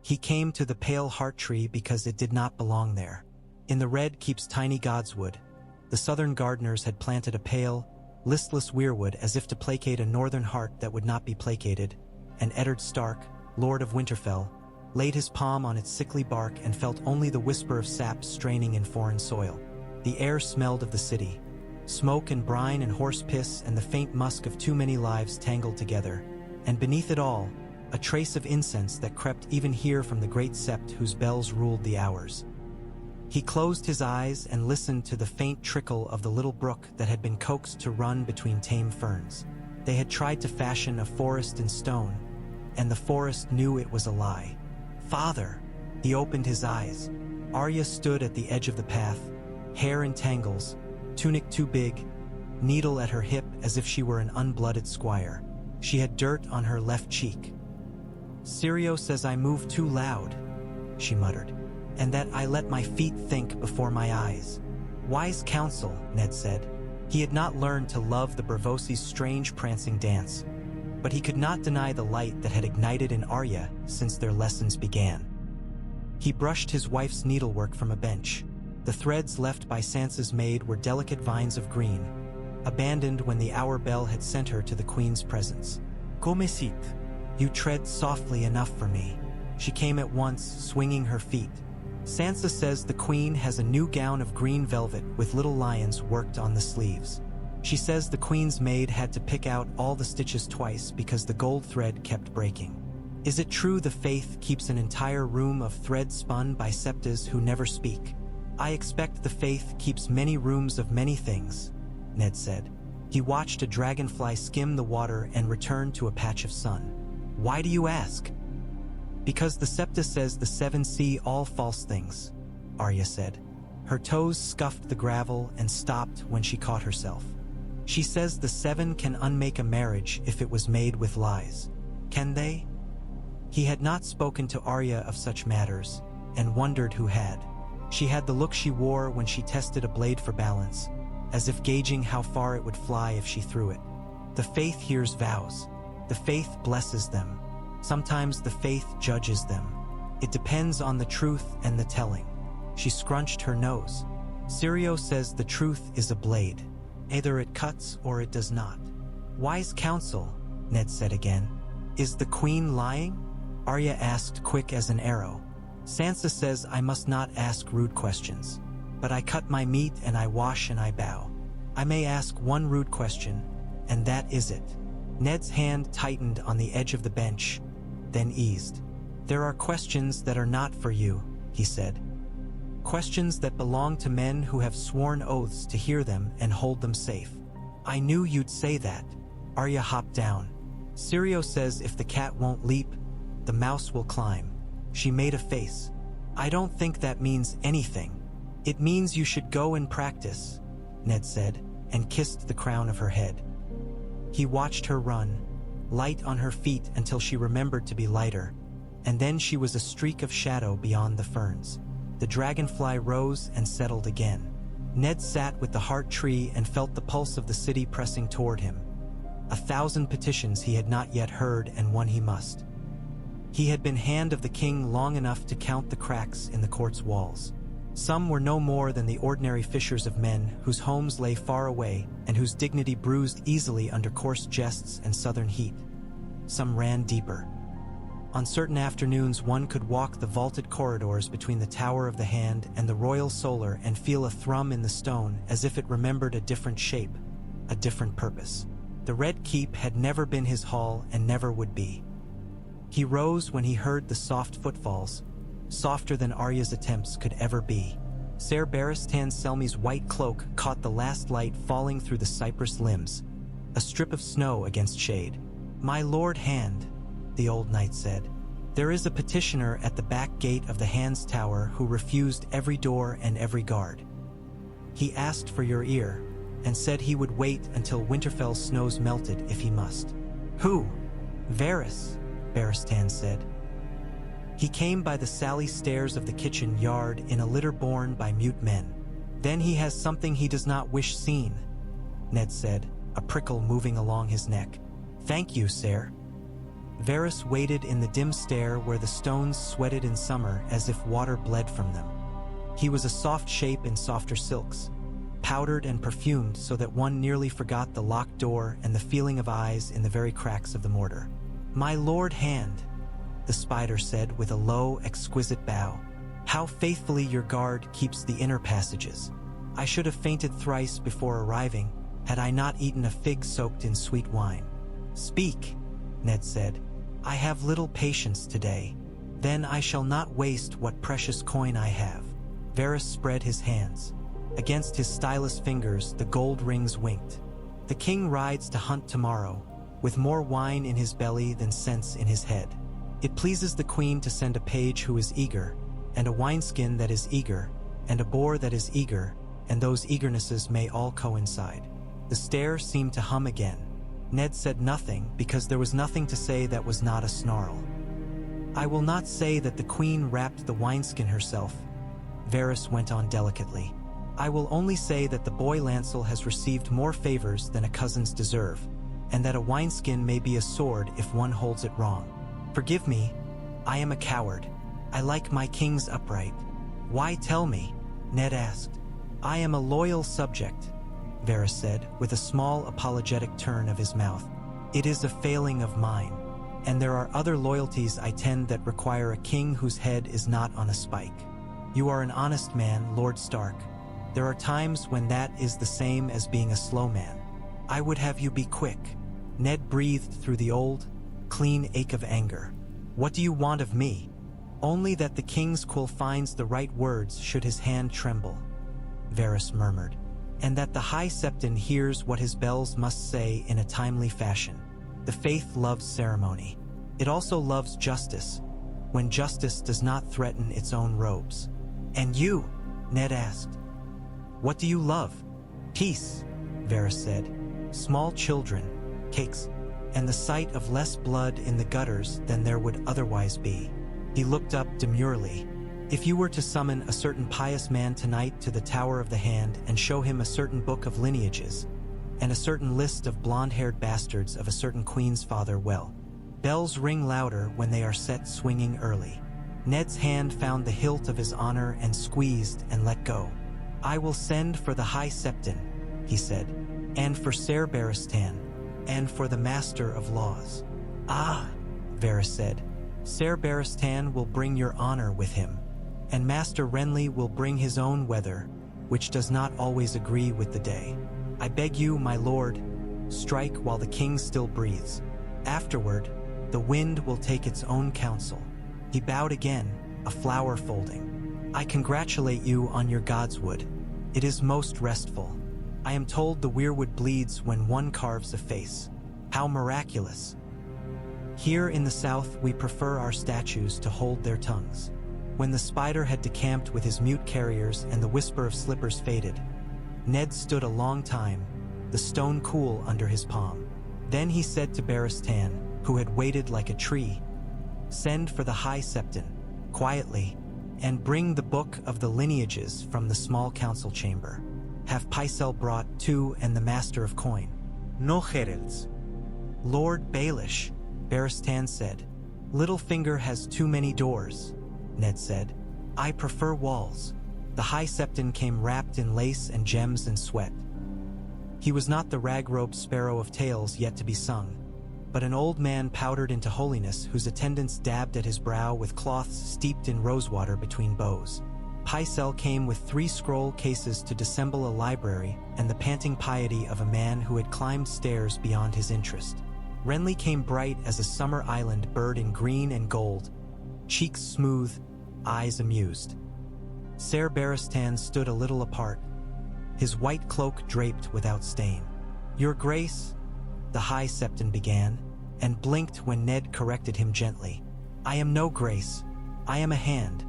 He came to the pale heart tree because it did not belong there. In the red keeps tiny godswood. The southern gardeners had planted a pale, listless weirwood as if to placate a northern heart that would not be placated, and Eddard Stark, Lord of Winterfell, laid his palm on its sickly bark and felt only the whisper of sap straining in foreign soil. The air smelled of the city. Smoke and brine and horse piss and the faint musk of too many lives tangled together, and beneath it all, a trace of incense that crept even here from the great sept whose bells ruled the hours. He closed his eyes and listened to the faint trickle of the little brook that had been coaxed to run between tame ferns. They had tried to fashion a forest in stone, and the forest knew it was a lie. "Father!" He opened his eyes. Arya stood at the edge of the path, hair in tangles, tunic too big, needle at her hip as if she were an unblooded squire. She had dirt on her left cheek. "Syrio says I move too loud," she muttered, "and that I let my feet think before my eyes." "Wise counsel," Ned said. He had not learned to love the Bravosi's strange prancing dance, but he could not deny the light that had ignited in Arya since their lessons began. He brushed his wife's needlework from a bench. The threads left by Sansa's maid were delicate vines of green, abandoned when the hour bell had sent her to the queen's presence. "Come sit. You tread softly enough for me." She came at once, swinging her feet. "Sansa says the queen has a new gown of green velvet with little lions worked on the sleeves. She says the queen's maid had to pick out all the stitches twice because the gold thread kept breaking. Is it true the faith keeps an entire room of thread spun by septas who never speak?" "I expect the faith keeps many rooms of many things," Ned said. He watched a dragonfly skim the water and return to a patch of sun. "Why do you ask?" "Because the septa says the seven see all false things," Arya said. Her toes scuffed the gravel and stopped when she caught herself. "She says the seven can unmake a marriage if it was made with lies. Can they?" He had not spoken to Arya of such matters, and wondered who had. She had the look she wore when she tested a blade for balance, as if gauging how far it would fly if she threw it. The faith hears vows. The faith blesses them. Sometimes the faith judges them. It depends on the truth and the telling. She scrunched her nose. "Syrio says the truth is a blade. Either it cuts or it does not." "Wise counsel," Ned said again. "Is the queen lying?" Arya asked, quick as an arrow. "Sansa says I must not ask rude questions. But I cut my meat and I wash and I bow. I may ask one rude question, and that is it." Ned's hand tightened on the edge of the bench, then eased. "There are questions that are not for you," he said. "Questions that belong to men who have sworn oaths to hear them and hold them safe." "I knew you'd say that." Arya hopped down. "Syrio says if the cat won't leap, the mouse will climb." She made a face. "I don't think that means anything." "It means you should go and practice," Ned said, and kissed the crown of her head. He watched her run, light on her feet until she remembered to be lighter, and then she was a streak of shadow beyond the ferns. The dragonfly rose and settled again. Ned sat with the heart tree and felt the pulse of the city pressing toward him. 1,000 petitions he had not yet heard, and one he must. He had been Hand of the King long enough to count the cracks in the court's walls. Some were no more than the ordinary fissures of men whose homes lay far away and whose dignity bruised easily under coarse jests and southern heat. Some ran deeper. On certain afternoons one could walk the vaulted corridors between the Tower of the Hand and the Royal Solar and feel a thrum in the stone as if it remembered a different shape, a different purpose. The Red Keep had never been his hall and never would be. He rose when he heard the soft footfalls, softer than Arya's attempts could ever be. Ser Barristan Selmy's white cloak caught the last light falling through the cypress limbs, a strip of snow against shade. "My Lord Hand," the old knight said, "there is a petitioner at the back gate of the Hand's Tower who refused every door and every guard. He asked for your ear, and said he would wait until Winterfell's snows melted if he must." "Who?" "Varys," Barristan said. "He came by the Sally stairs of the kitchen yard in a litter borne by mute men. Then he has something he does not wish seen," Ned said, a prickle moving along his neck. "Thank you, sir." Varys waited in the dim stair where the stones sweated in summer as if water bled from them. He was a soft shape in softer silks, powdered and perfumed so that one nearly forgot the locked door and the feeling of eyes in the very cracks of the mortar. "My lord Hand," the spider said with a low, exquisite bow. "How faithfully your guard keeps the inner passages. I should have fainted thrice before arriving, had I not eaten a fig soaked in sweet wine." "Speak," Ned said. "I have little patience today. Then I shall not waste what precious coin I have." Varys spread his hands. Against his stylus fingers the gold rings winked. "The king rides to hunt tomorrow, with more wine in his belly than sense in his head. It pleases the queen to send a page who is eager, and a wineskin that is eager, and a boar that is eager, and those eagernesses may all coincide." The stair seemed to hum again. Ned said nothing because there was nothing to say that was not a snarl. "I will not say that the queen wrapped the wineskin herself," Varys went on delicately. "I will only say that the boy Lancel has received more favors than a cousin's deserve, and that a wineskin may be a sword if one holds it wrong. Forgive me, I am a coward. I like my kings upright." "Why tell me?" Ned asked. "I am a loyal subject," Varys said, with a small apologetic turn of his mouth. "It is a failing of mine, and there are other loyalties I tend that require a king whose head is not on a spike. You are an honest man, Lord Stark. There are times when that is the same as being a slow man. I would have you be quick." Ned breathed through the old, clean ache of anger. "What do you want of me?" "Only that the king's quill finds the right words should his hand tremble," Varys murmured, "and that the High Septon hears what his bells must say in a timely fashion. The faith loves ceremony. It also loves justice, when justice does not threaten its own robes." "And you?" Ned asked. "What do you love?" "Peace," Varys said. "Small children, cakes, and the sight of less blood in the gutters than there would otherwise be." He looked up demurely. "If you were to summon a certain pious man tonight to the Tower of the Hand and show him a certain book of lineages, and a certain list of blonde-haired bastards of a certain queen's father, well, bells ring louder when they are set swinging early." Ned's hand found the hilt of his honor and squeezed and let go. "I will send for the High Septon," he said, "and for Ser Barristan, and for the Master of Laws." "Ah," Varys said, "Ser Barristan will bring your honor with him, and Master Renly will bring his own weather, which does not always agree with the day. I beg you, my lord, strike while the king still breathes. Afterward, the wind will take its own counsel." He bowed again, a flower folding. "I congratulate you on your godswood. It is most restful. I am told the weirwood bleeds when one carves a face. How miraculous. Here in the south we prefer our statues to hold their tongues." When the spider had decamped with his mute carriers and the whisper of slippers faded, Ned stood a long time, the stone cool under his palm. Then he said to Barristan, who had waited like a tree, "Send for the High Septon, quietly, and bring the book of the lineages from the small council chamber. Have Pycelle brought too, and the Master of Coin." "No heralds." "Lord Baelish," Barristan said. "Littlefinger has too many doors," Ned said. "I prefer walls." The High Septon came wrapped in lace and gems and sweat. He was not the rag-robed sparrow of tales yet to be sung, but an old man powdered into holiness whose attendants dabbed at his brow with cloths steeped in rosewater between bows. Pycelle came with 3 scroll cases to dissemble a library and the panting piety of a man who had climbed stairs beyond his interest. Renly came bright as a summer island bird in green and gold, cheeks smooth, eyes amused. Ser Barristan stood a little apart, his white cloak draped without stain. "Your Grace," the High Septon began, and blinked when Ned corrected him gently. "I am no grace, I am a hand,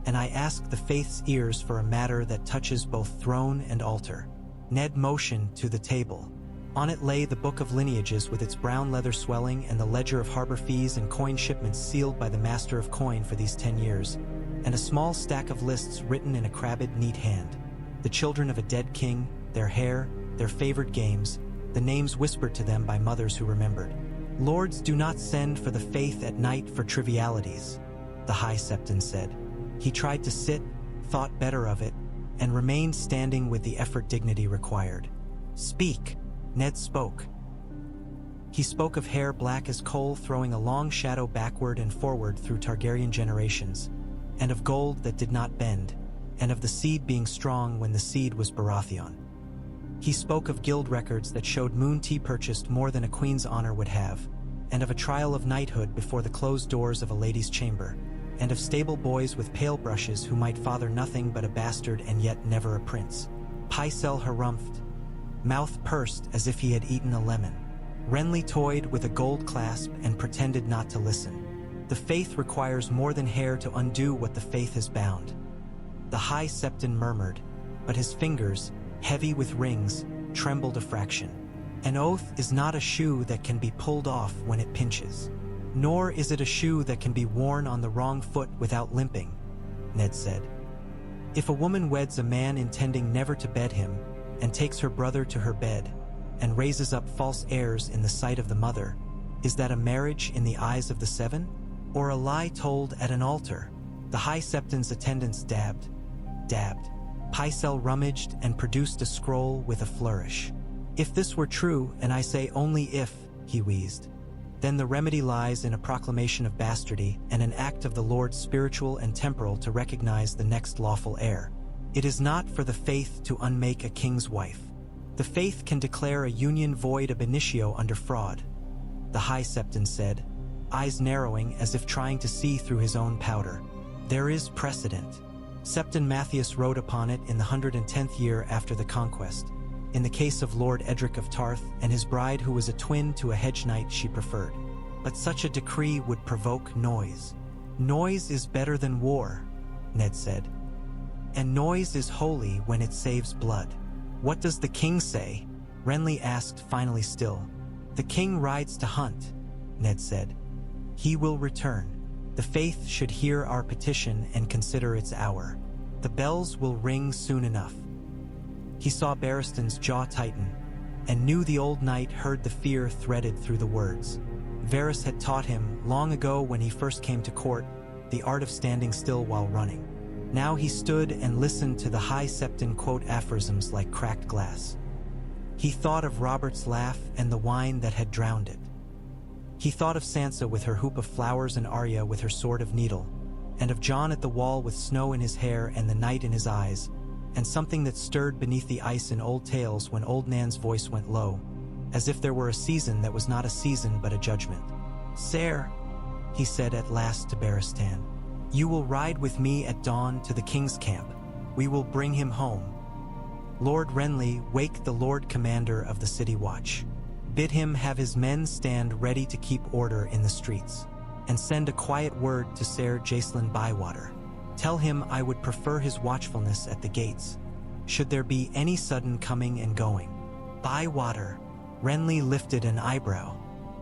and I ask the faith's ears for a matter that touches both throne and altar." Ned motioned to the table. On it lay the Book of Lineages with its brown leather swelling and the ledger of harbor fees and coin shipments sealed by the Master of Coin for these 10 years, and a small stack of lists written in a crabbed, neat hand. The children of a dead king, their hair, their favored games, the names whispered to them by mothers who remembered. "Lords do not send for the faith at night for trivialities," the High Septon said. He tried to sit, thought better of it, and remained standing with the effort dignity required. "Speak," Ned spoke. He spoke of hair black as coal throwing a long shadow backward and forward through Targaryen generations, and of gold that did not bend, and of the seed being strong when the seed was Baratheon. He spoke of guild records that showed Moon Tea purchased more than a queen's honor would have, and of a trial of knighthood before the closed doors of a lady's chamber, and of stable boys with pale brushes who might father nothing but a bastard and yet never a prince. Pycelle harumphed, mouth pursed as if he had eaten a lemon. Renly toyed with a gold clasp and pretended not to listen. The faith requires more than hair to undo what the faith has bound. The High Septon murmured, but his fingers, heavy with rings, trembled a fraction. An oath is not a shoe that can be pulled off when it pinches. Nor is it a shoe that can be worn on the wrong foot without limping, Ned said. If a woman weds a man intending never to bed him, and takes her brother to her bed, and raises up false heirs in the sight of the mother, is that a marriage in the eyes of the seven? Or a lie told at an altar? The High Septon's attendants dabbed. Pycelle rummaged and produced a scroll with a flourish. If this were true, and I say only if, he wheezed, then the remedy lies in a proclamation of bastardy and an act of the Lord spiritual and temporal to recognize the next lawful heir. It is not for the faith to unmake a king's wife. The faith can declare a union void ab initio under fraud, the High Septon said, eyes narrowing as if trying to see through his own powder. There is precedent. Septon Matthias wrote upon it in the 110th year after the conquest, in the case of Lord Edric of Tarth and his bride who was a twin to a hedge knight she preferred. But such a decree would provoke noise. Noise is better than war, Ned said. And noise is holy when it saves blood. What does the king say? Renly asked, finally still. The king rides to hunt, Ned said. He will return. The faith should hear our petition and consider its hour. The bells will ring soon enough. He saw Barristan's jaw tighten, and knew the old knight heard the fear threaded through the words. Varys had taught him, long ago when he first came to court, the art of standing still while running. Now he stood and listened to the High Septon quote aphorisms like cracked glass. He thought of Robert's laugh and the wine that had drowned it. He thought of Sansa with her hoop of flowers and Arya with her sword of needle, and of Jon at the wall with snow in his hair and the night in his eyes, and something that stirred beneath the ice in old tales when old Nan's voice went low, as if there were a season that was not a season but a judgment. Sire, he said at last to Barristan, you will ride with me at dawn to the king's camp. We will bring him home. Lord Renly, wake the Lord Commander of the City Watch. Bid him have his men stand ready to keep order in the streets, and send a quiet word to Sir Jacelyn Bywater. Tell him I would prefer his watchfulness at the gates, should there be any sudden coming and going. Bywater, Renly lifted an eyebrow.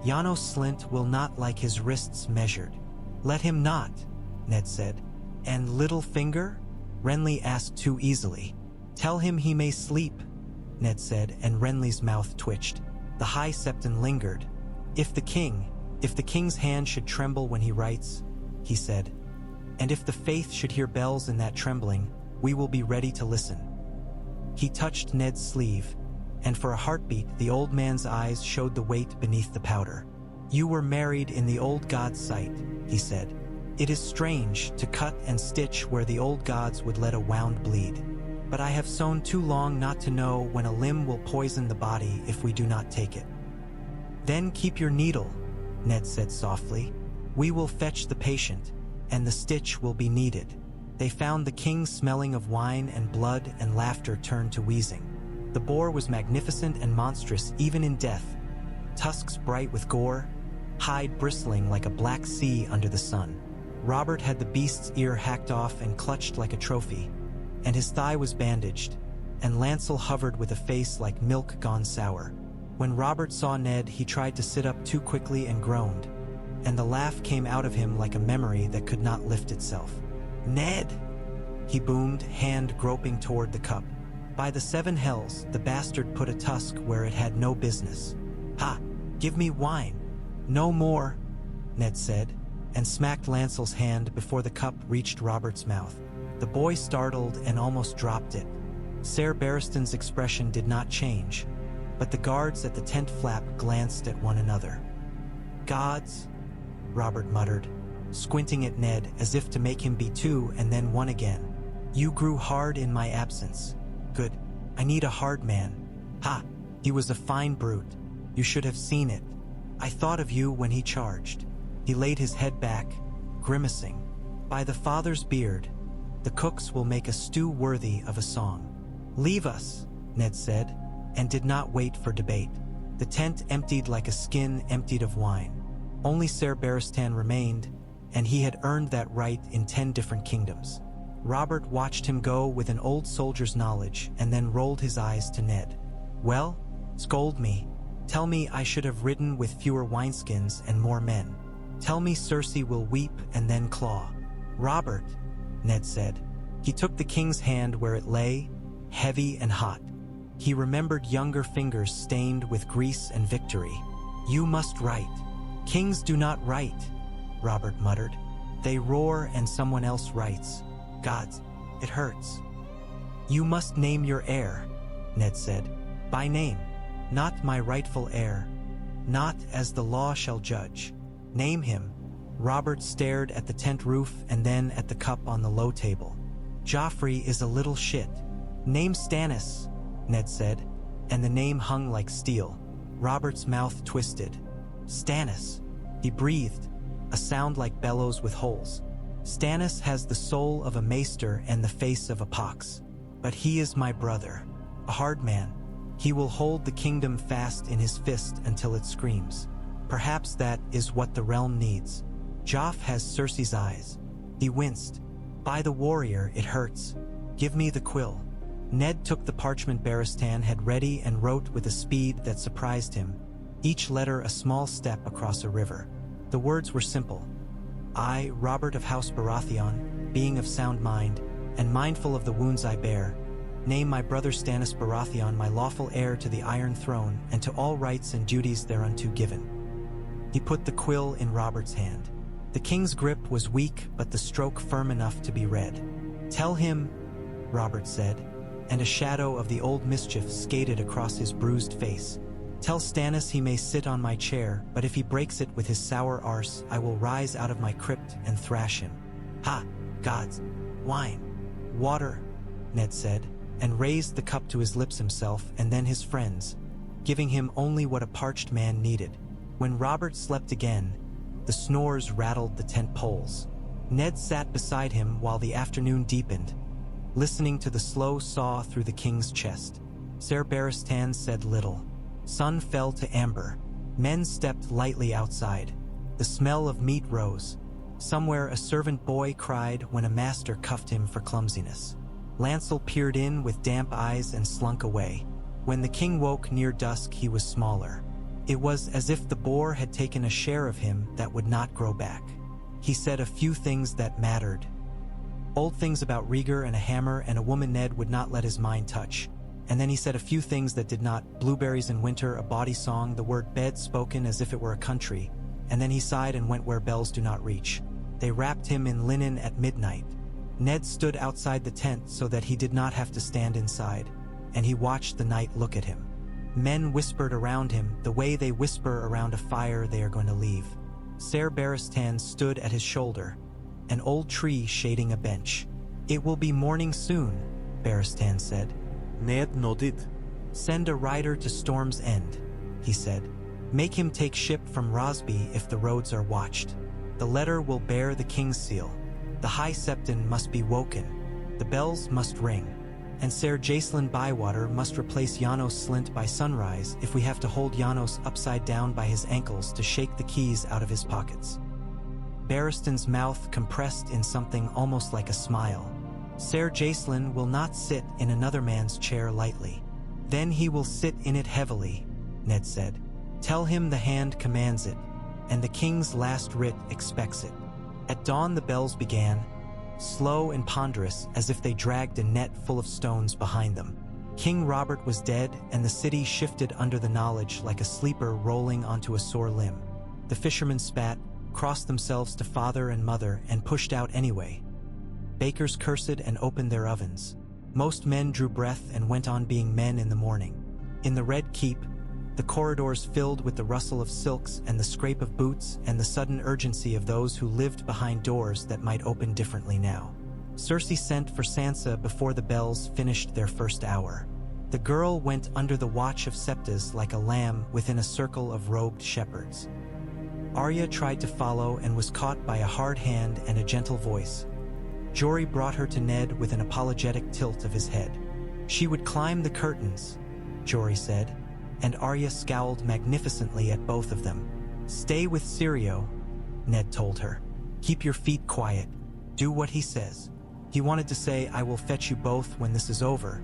Janos Slint will not like his wrists measured. Let him not, Ned said. And Littlefinger? Renly asked too easily. Tell him he may sleep, Ned said, and Renly's mouth twitched. The High Septon lingered. If the king's hand should tremble when he writes, he said, and if the faith should hear bells in that trembling, we will be ready to listen. He touched Ned's sleeve, and for a heartbeat the old man's eyes showed the weight beneath the powder. You were married in the old god's sight, he said. It is strange to cut and stitch where the old gods would let a wound bleed. But I have sewn too long not to know when a limb will poison the body if we do not take it. Then keep your needle, Ned said softly. We will fetch the patient, and the stitch will be needed. They found the king smelling of wine and blood, and laughter turned to wheezing. The boar was magnificent and monstrous even in death, tusks bright with gore, hide bristling like a black sea under the sun. Robert had the beast's ear hacked off and clutched like a trophy, and his thigh was bandaged, and Lancel hovered with a face like milk gone sour. When Robert saw Ned, he tried to sit up too quickly and groaned, and the laugh came out of him like a memory that could not lift itself. Ned, he boomed, hand groping toward the cup. By the seven hells, the bastard put a tusk where it had no business. Ha! Give me wine, "No more," Ned said, and smacked Lancel's hand before the cup reached Robert's mouth. The boy startled and almost dropped it. Ser Barristan's expression did not change, but the guards at the tent flap glanced at one another. "Gods," Robert muttered, squinting at Ned as if to make him be two and then one again. "You grew hard in my absence. Good. I need a hard man. Ha! He was a fine brute. You should have seen it. I thought of you when he charged." He laid his head back, grimacing. "By the father's beard, the cooks will make a stew worthy of a song." "Leave us," Ned said, and did not wait for debate. The tent emptied like a skin emptied of wine. Only Ser Barristan remained, and he had earned that right in 10 different kingdoms. Robert watched him go with an old soldier's knowledge and then rolled his eyes to Ned. "Well, scold me. Tell me I should have ridden with fewer wineskins and more men. Tell me Cersei will weep and then claw." "Robert," Ned said. He took the king's hand where it lay, heavy and hot. He remembered younger fingers stained with grease and victory. "You must write." "Kings do not write," Robert muttered. "They roar and someone else writes. Gods, it hurts." "You must name your heir," Ned said. "By name, not my rightful heir. Not as the law shall judge. Name him." Robert stared at the tent roof and then at the cup on the low table. "Joffrey is a little shit. Name Stannis," Ned said, and the name hung like steel. Robert's mouth twisted. "Stannis," he breathed, a sound like bellows with holes. "Stannis has the soul of a maester and the face of a pox. But he is my brother, a hard man. He will hold the kingdom fast in his fist until it screams. Perhaps that is what the realm needs. Joff has Cersei's eyes." He winced. "By the warrior, it hurts. Give me the quill." Ned took the parchment Barristan had ready and wrote with a speed that surprised him, each letter a small step across a river. The words were simple. "I, Robert of House Baratheon, being of sound mind, and mindful of the wounds I bear, name my brother Stannis Baratheon my lawful heir to the Iron Throne and to all rights and duties thereunto given." He put the quill in Robert's hand. The king's grip was weak, but the stroke firm enough to be read. "Tell him," Robert said, and a shadow of the old mischief skated across his bruised face. "Tell Stannis he may sit on my chair, but if he breaks it with his sour arse, I will rise out of my crypt and thrash him." "Ha! Gods! Wine! Water!" Ned said, and raised the cup to his lips himself and then his friends, giving him only what a parched man needed. When Robert slept again, the snores rattled the tent poles. Ned sat beside him while the afternoon deepened, listening to the slow saw through the king's chest. Ser Barristan said little. Sun fell to amber. Men stepped lightly outside. The smell of meat rose. Somewhere a servant boy cried when a master cuffed him for clumsiness. Lancel peered in with damp eyes and slunk away. When the king woke near dusk, he was smaller. It was as if the boar had taken a share of him that would not grow back. He said a few things that mattered. Old things about Rhaegar and a hammer and a woman Ned would not let his mind touch. And then he said a few things that did not: blueberries in winter, a bawdy song, the word bed spoken as if it were a country. And then he sighed and went where bells do not reach. They wrapped him in linen at midnight. Ned stood outside the tent so that he did not have to stand inside, and he watched the night look at him. Men whispered around him the way they whisper around a fire they are going to leave. Ser Barristan stood at his shoulder, an old tree shading a bench. "It will be morning soon," Barristan said. Ned nodded. "Send a rider to Storm's End," he said. "Make him take ship from Rosby if the roads are watched. The letter will bear the king's seal. The High Septon must be woken. The bells must ring. And Ser Jacelyn Bywater must replace Janos Slint by sunrise if we have to hold Janos upside down by his ankles to shake the keys out of his pockets." Barristan's mouth compressed in something almost like a smile. "Ser Jacelyn will not sit in another man's chair lightly. Then he will sit in it heavily," Ned said. "Tell him the hand commands it, and the king's last writ expects it." At dawn the bells began, slow and ponderous as if they dragged a net full of stones behind them. King Robert was dead, and the city shifted under the knowledge like a sleeper rolling onto a sore limb. The fishermen spat, crossed themselves to father and mother, and pushed out anyway. Bakers cursed and opened their ovens. Most men drew breath and went on being men in the morning. In the Red Keep, the corridors filled with the rustle of silks and the scrape of boots and the sudden urgency of those who lived behind doors that might open differently now. Cersei sent for Sansa before the bells finished their first hour. The girl went under the watch of Septas like a lamb within a circle of robed shepherds. Arya tried to follow and was caught by a hard hand and a gentle voice. Jory brought her to Ned with an apologetic tilt of his head. She would climb the curtains, Jory said, and Arya scowled magnificently at both of them. Stay with Syrio, Ned told her. Keep your feet quiet. Do what he says. He wanted to say, I will fetch you both when this is over,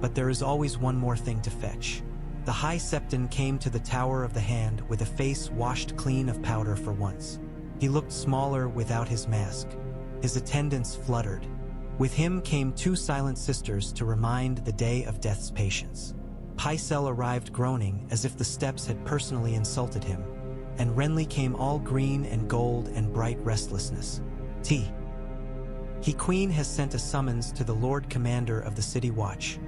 but there is always one more thing to fetch. The High Septon came to the Tower of the Hand with a face washed clean of powder for once. He looked smaller without his mask. His attendants fluttered. With him came two silent sisters to remind the day of death's patience. Pycelle arrived groaning as if the steps had personally insulted him, and Renly came all green and gold and bright restlessness. He Queen has sent a summons to the Lord Commander of the City Watch,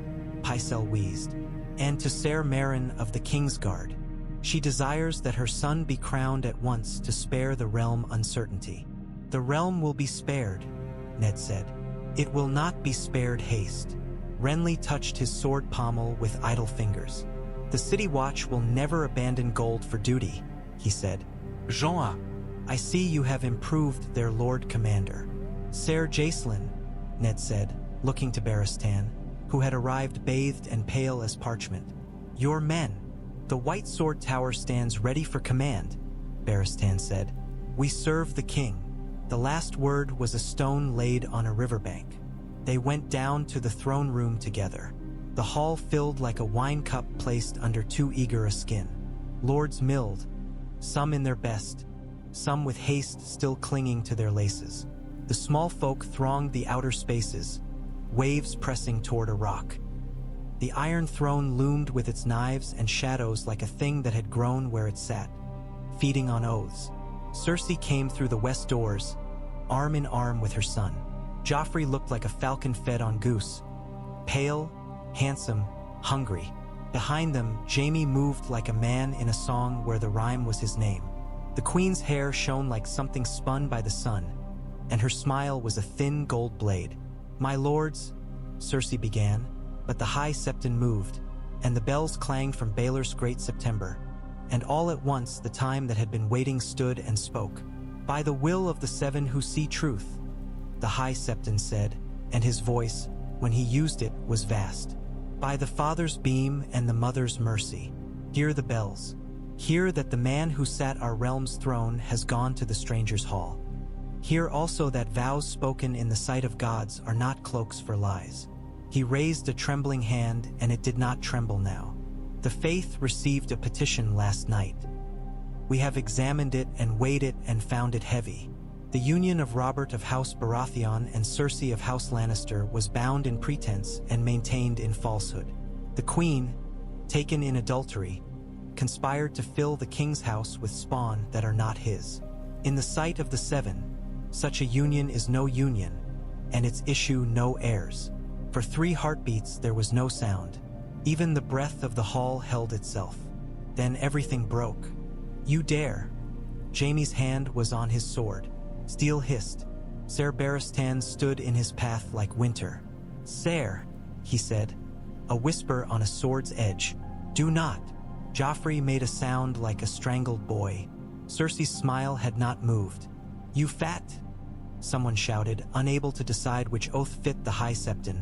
Pycelle wheezed, and to Ser Meryn of the Kingsguard. She desires that her son be crowned at once to spare the realm uncertainty. The realm will be spared, Ned said. It will not be spared haste. Renly touched his sword pommel with idle fingers. The City Watch will never abandon gold for duty, he said. Jean, I see you have improved their Lord Commander. Ser Jacelyn, Ned said, looking to Barristan, who had arrived bathed and pale as parchment. Your men. The White Sword Tower stands ready for command, Barristan said. We serve the king. The last word was a stone laid on a riverbank. They went down to the throne room together. The hall filled like a wine cup placed under too eager a skin. Lords milled, some in their best, some with haste still clinging to their laces. The small folk thronged the outer spaces, waves pressing toward a rock. The Iron Throne loomed with its knives and shadows like a thing that had grown where it sat, feeding on oaths. Cersei came through the west doors, arm in arm with her son. Joffrey looked like a falcon fed on goose, pale, handsome, hungry. Behind them, Jaime moved like a man in a song where the rhyme was his name. The queen's hair shone like something spun by the sun, and her smile was a thin gold blade. My lords, Cersei began, but the High Septon moved, and the bells clanged from Baelor's Great September, and all at once the time that had been waiting stood and spoke. By the will of the seven who see truth, the High Septon said, and his voice, when he used it, was vast. By the Father's beam and the Mother's mercy, hear the bells. Hear that the man who sat our realm's throne has gone to the stranger's hall. Hear also that vows spoken in the sight of gods are not cloaks for lies. He raised a trembling hand, and it did not tremble now. The faith received a petition last night. We have examined it and weighed it and found it heavy. The union of Robert of House Baratheon and Cersei of House Lannister was bound in pretense and maintained in falsehood. The queen, taken in adultery, conspired to fill the king's house with spawn that are not his. In the sight of the seven, such a union is no union, and its issue no heirs. For 3 heartbeats there was no sound. Even the breath of the hall held itself. Then everything broke. You dare. Jaime's hand was on his sword. Steel hissed. Ser Barristan stood in his path like winter. Ser, he said, a whisper on a sword's edge. Do not. Joffrey made a sound like a strangled boy. Cersei's smile had not moved. You fat? Someone shouted, unable to decide which oath fit the High Septon,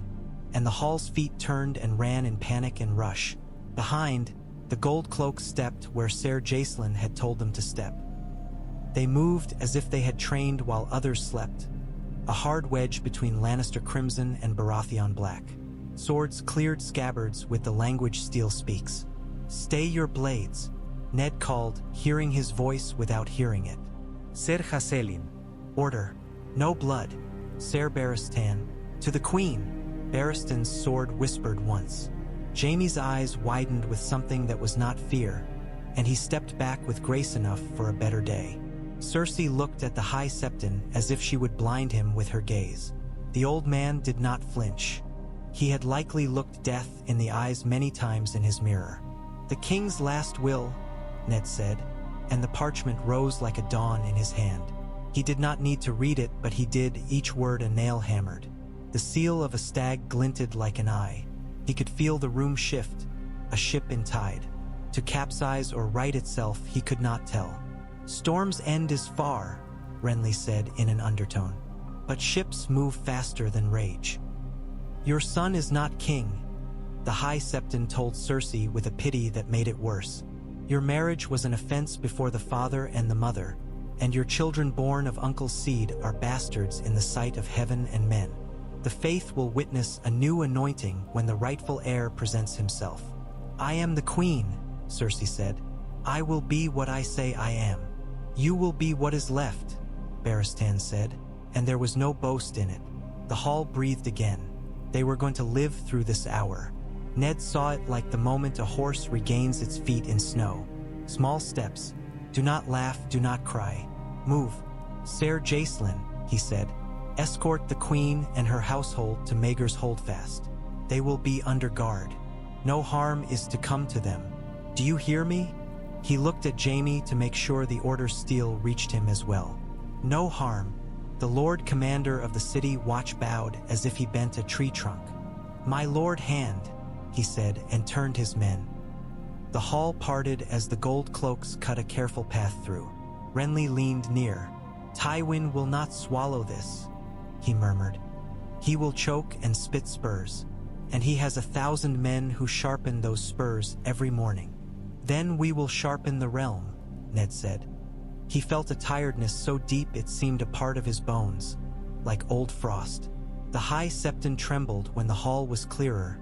and the hall's feet turned and ran in panic and rush. Behind, the gold cloak stepped where Ser Jacelyn had told them to step. They moved as if they had trained while others slept, a hard wedge between Lannister Crimson and Baratheon Black. Swords cleared scabbards with the language steel speaks. Stay your blades, Ned called, hearing his voice without hearing it. Ser Jacelyn. Order. No blood. Ser Barristan. To the queen, Barristan's sword whispered once. Jaime's eyes widened with something that was not fear, and he stepped back with grace enough for a better day. Cersei looked at the High Septon as if she would blind him with her gaze. The old man did not flinch. He had likely looked death in the eyes many times in his mirror. "The king's last will," Ned said, and the parchment rose like a dawn in his hand. He did not need to read it, but he did, each word a nail hammered. The seal of a stag glinted like an eye. He could feel the room shift, a ship in tide. To capsize or right itself, he could not tell. "Storm's end is far," Renly said in an undertone. "But ships move faster than rage." "Your son is not king," the High Septon told Cersei with a pity that made it worse. "Your marriage was an offense before the father and the mother, and your children born of uncle's seed are bastards in the sight of heaven and men. The faith will witness a new anointing when the rightful heir presents himself." "I am the queen," Cersei said. "I will be what I say I am." "You will be what is left," Barristan said, and there was no boast in it. The hall breathed again. They were going to live through this hour. Ned saw it like the moment a horse regains its feet in snow. Small steps. "Do not laugh, do not cry. Move." "Ser Jacelyn," he said, "escort the queen and her household to Maegor's Holdfast. They will be under guard. No harm is to come to them. Do you hear me?" He looked at Jaime to make sure the order's steel reached him as well. "No harm." The Lord Commander of the City Watch bowed as if he bent a tree trunk. "My Lord Hand," he said, and turned his men. The hall parted as the gold cloaks cut a careful path through. Renly leaned near. "Tywin will not swallow this," he murmured. "He will choke and spit spurs, and he has 1,000 men who sharpen those spurs every morning. Then we will sharpen the realm," Ned said. He felt a tiredness so deep it seemed a part of his bones, like old frost. The High Septon trembled when the hall was clearer,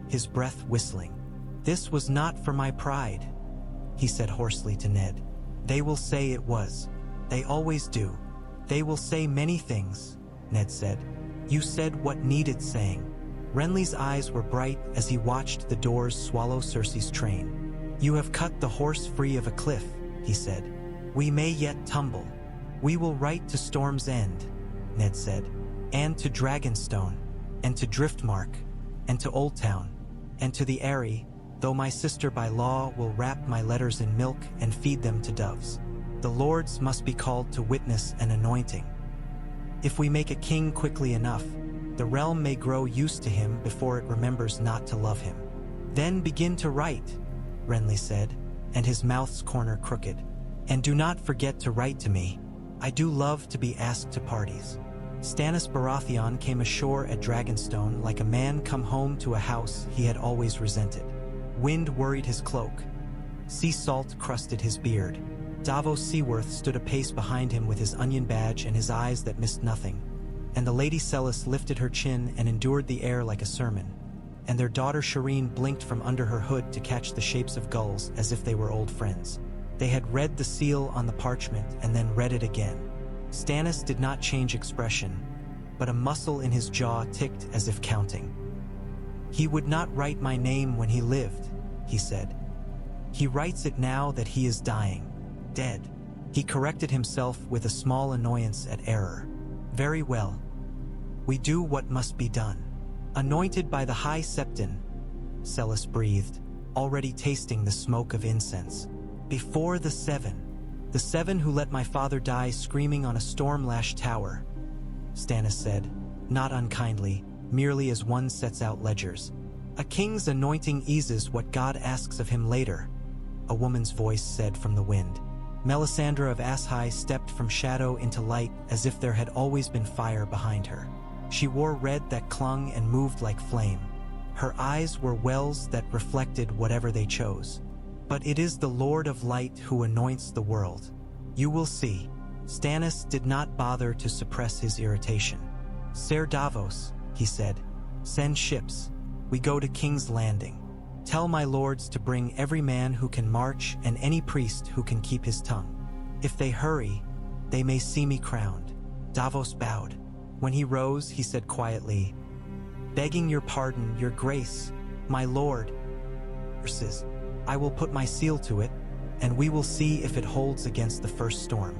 his breath whistling. "This was not for my pride," he said hoarsely to Ned. "They will say it was. They always do. They will say many things," Ned said. "You said what needed saying." Renly's eyes were bright as he watched the doors swallow Cersei's train. "You have cut the horse free of a cliff," he said. "We may yet tumble. We will right to Storm's End," Ned said, "and to Dragonstone, and to Driftmark, and to Oldtown, and to the Eyrie, though my sister by law will wrap my letters in milk and feed them to doves. The lords must be called to witness an anointing. If we make a king quickly enough, the realm may grow used to him before it remembers not to love him. Then begin to write," Renly said, and his mouth's corner crooked. "And do not forget to write to me. I do love to be asked to parties." Stannis Baratheon came ashore at Dragonstone like a man come home to a house he had always resented. Wind worried his cloak. Sea salt crusted his beard. Davos Seaworth stood a pace behind him with his onion badge and his eyes that missed nothing. And the Lady Celis lifted her chin and endured the air like a sermon. And their daughter Shireen blinked from under her hood to catch the shapes of gulls as if they were old friends. They had read the seal on the parchment and then read it again. Stannis did not change expression, but a muscle in his jaw ticked as if counting. "He would not write my name when he lived," he said. "He writes it now that he is dying. Dead." He corrected himself with a small annoyance at error. "Very well. We do what must be done." "Anointed by the High Septon," Celis breathed, already tasting the smoke of incense. "Before the seven who let my father die screaming on a storm-lashed tower," Stannis said, not unkindly, merely as one sets out ledgers. "A king's anointing eases what God asks of him later," a woman's voice said from the wind. Melisandre of Ashai stepped from shadow into light as if there had always been fire behind her. She wore red that clung and moved like flame. Her eyes were wells that reflected whatever they chose. "But it is the Lord of Light who anoints the world. You will see." Stannis did not bother to suppress his irritation. "Ser Davos," he said, "send ships. We go to King's Landing. Tell my lords to bring every man who can march and any priest who can keep his tongue. If they hurry, they may see me crowned." Davos bowed. When he rose, he said quietly, "Begging your pardon, your grace, my lord. I will put my seal to it, and we will see if it holds against the first storm."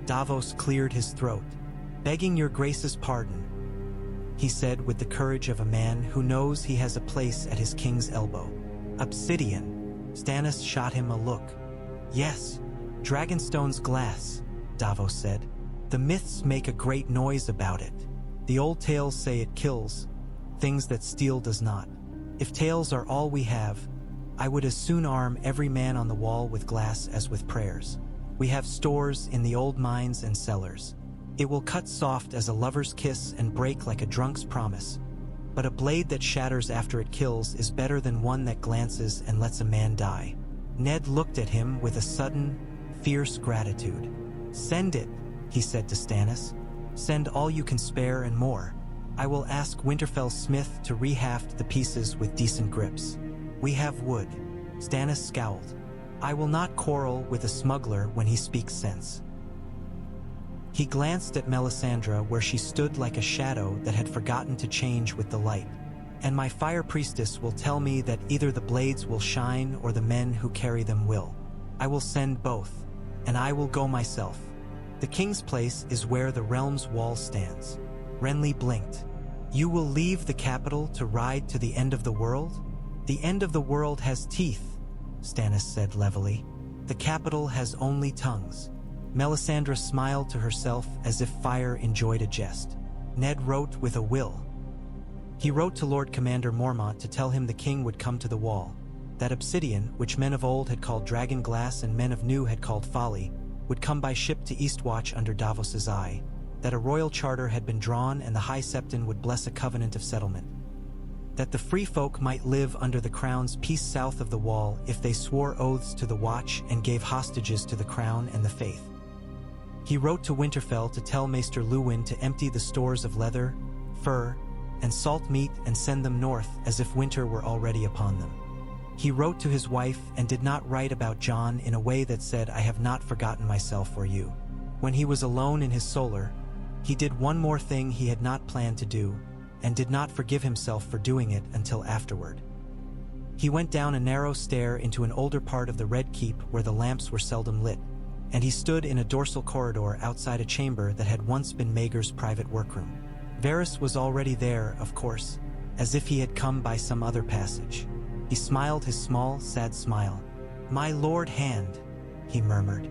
Davos cleared his throat. "Begging your grace's pardon," he said with the courage of a man who knows he has a place at his king's elbow. "Obsidian." Stannis shot him a look. "Yes, Dragonstone's glass," Davos said. "The myths make a great noise about it. The old tales say it kills things that steel does not. If tales are all we have, I would as soon arm every man on the wall with glass as with prayers. We have stores in the old mines and cellars. It will cut soft as a lover's kiss and break like a drunk's promise. But a blade that shatters after it kills is better than one that glances and lets a man die." Ned looked at him with a sudden, fierce gratitude. "Send it," he said to Stannis. "Send all you can spare and more. I will ask Winterfell's smith to rehaft the pieces with decent grips. We have wood." Stannis scowled. "I will not quarrel with a smuggler when he speaks sense." He glanced at Melisandre where she stood like a shadow that had forgotten to change with the light. "And my fire priestess will tell me that either the blades will shine or the men who carry them will. I will send both, and I will go myself. The king's place is where the realm's wall stands." Renly blinked. "You will leave the capital to ride to the end of the world?" "The end of the world has teeth," Stannis said levelly. "The capital has only tongues." Melisandre smiled to herself as if fire enjoyed a jest. Ned wrote with a will. He wrote to Lord Commander Mormont to tell him the king would come to the wall, that obsidian, which men of old had called dragon glass and men of new had called folly, would come by ship to Eastwatch under Davos's eye, that a royal charter had been drawn and the High Septon would bless a covenant of settlement, that the free folk might live under the crown's peace south of the wall if they swore oaths to the watch and gave hostages to the crown and the faith. He wrote to Winterfell to tell Maester Luwin to empty the stores of leather, fur, and salt meat and send them north as if winter were already upon them. He wrote to his wife and did not write about Jon in a way that said, "I have not forgotten myself or you." When he was alone in his solar, he did one more thing he had not planned to do, and did not forgive himself for doing it until afterward. He went down a narrow stair into an older part of the Red Keep where the lamps were seldom lit, and he stood in a dorsal corridor outside a chamber that had once been Maegor's private workroom. Varys was already there, of course, as if he had come by some other passage. He smiled his small, sad smile. "My Lord Hand," he murmured.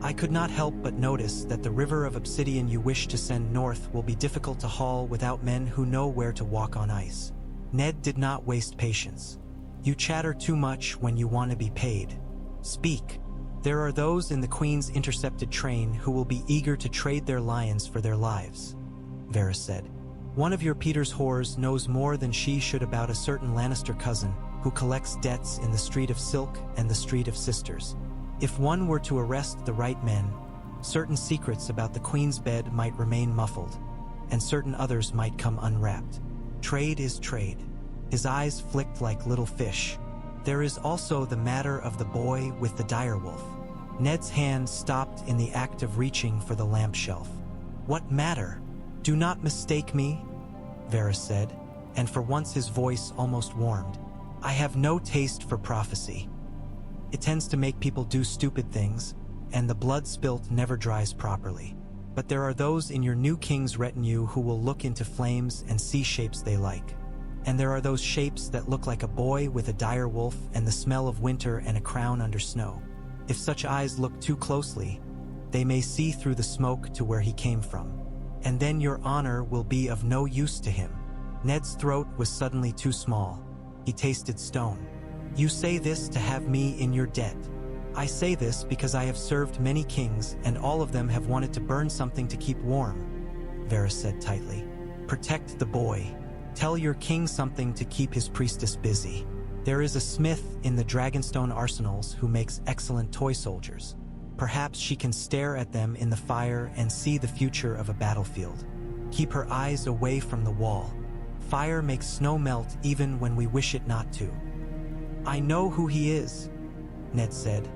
"I could not help but notice that the river of obsidian you wish to send north will be difficult to haul without men who know where to walk on ice." Ned did not waste patience. "You chatter too much when you want to be paid. Speak. There are those in the Queen's intercepted train who will be eager to trade their lions for their lives," Varys said. "One of your Peter's whores knows more than she should about a certain Lannister cousin who collects debts in the Street of Silk and the Street of Sisters. If one were to arrest the right men, certain secrets about the Queen's bed might remain muffled, and certain others might come unwrapped. Trade is trade." His eyes flicked like little fish. "There is also the matter of the boy with the direwolf." Ned's hand stopped in the act of reaching for the lamp shelf. "What matter? Do not mistake me," Varys said, and for once his voice almost warmed. "I have no taste for prophecy. It tends to make people do stupid things, and the blood spilt never dries properly. But there are those in your new king's retinue who will look into flames and see shapes they like. And there are those shapes that look like a boy with a dire wolf and the smell of winter and a crown under snow. If such eyes look too closely, they may see through the smoke to where he came from. And then your honor will be of no use to him." Ned's throat was suddenly too small. He tasted stone. "You say this to have me in your debt. I say this because I have served many kings and all of them have wanted to burn something to keep warm," Varys said tightly. "Protect the boy. Tell your king something to keep his priestess busy. There is a smith in the Dragonstone arsenals who makes excellent toy soldiers. Perhaps she can stare at them in the fire and see the future of a battlefield. Keep her eyes away from the wall. Fire makes snow melt even when we wish it not to." "I know who he is," Ned said,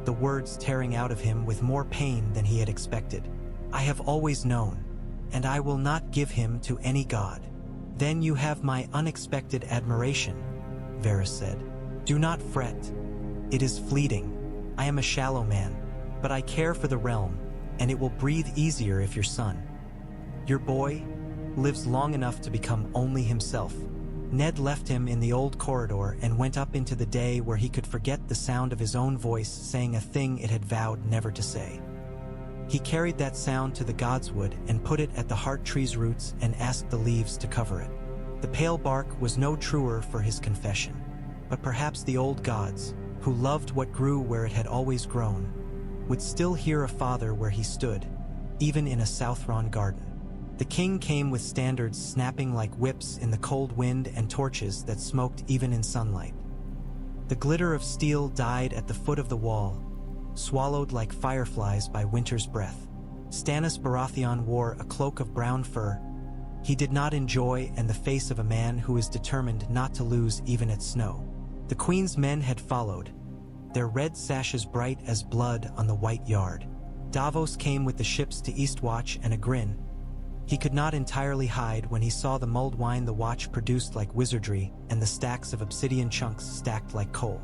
the words tearing out of him with more pain than he had expected. "I have always known, and I will not give him to any god." "Then you have my unexpected admiration," Varys said. "Do not fret. It is fleeting. I am a shallow man, but I care for the realm, and it will breathe easier if your son, your boy, lives long enough to become only himself." Ned left him in the old corridor and went up into the day where he could forget the sound of his own voice saying a thing it had vowed never to say. He carried that sound to the godswood and put it at the heart tree's roots and asked the leaves to cover it. The pale bark was no truer for his confession, but perhaps the old gods, who loved what grew where it had always grown, would still hear a father where he stood, even in a Southron garden. The king came with standards snapping like whips in the cold wind and torches that smoked even in sunlight. The glitter of steel died at the foot of the wall, swallowed like fireflies by winter's breath. Stannis Baratheon wore a cloak of brown fur. He did not enjoy and the face of a man who is determined not to lose even at snow. The queen's men had followed, their red sashes bright as blood on the white yard. Davos came with the ships to Eastwatch and a grin. He could not entirely hide when he saw the mulled wine the watch produced like wizardry and the stacks of obsidian chunks stacked like coal.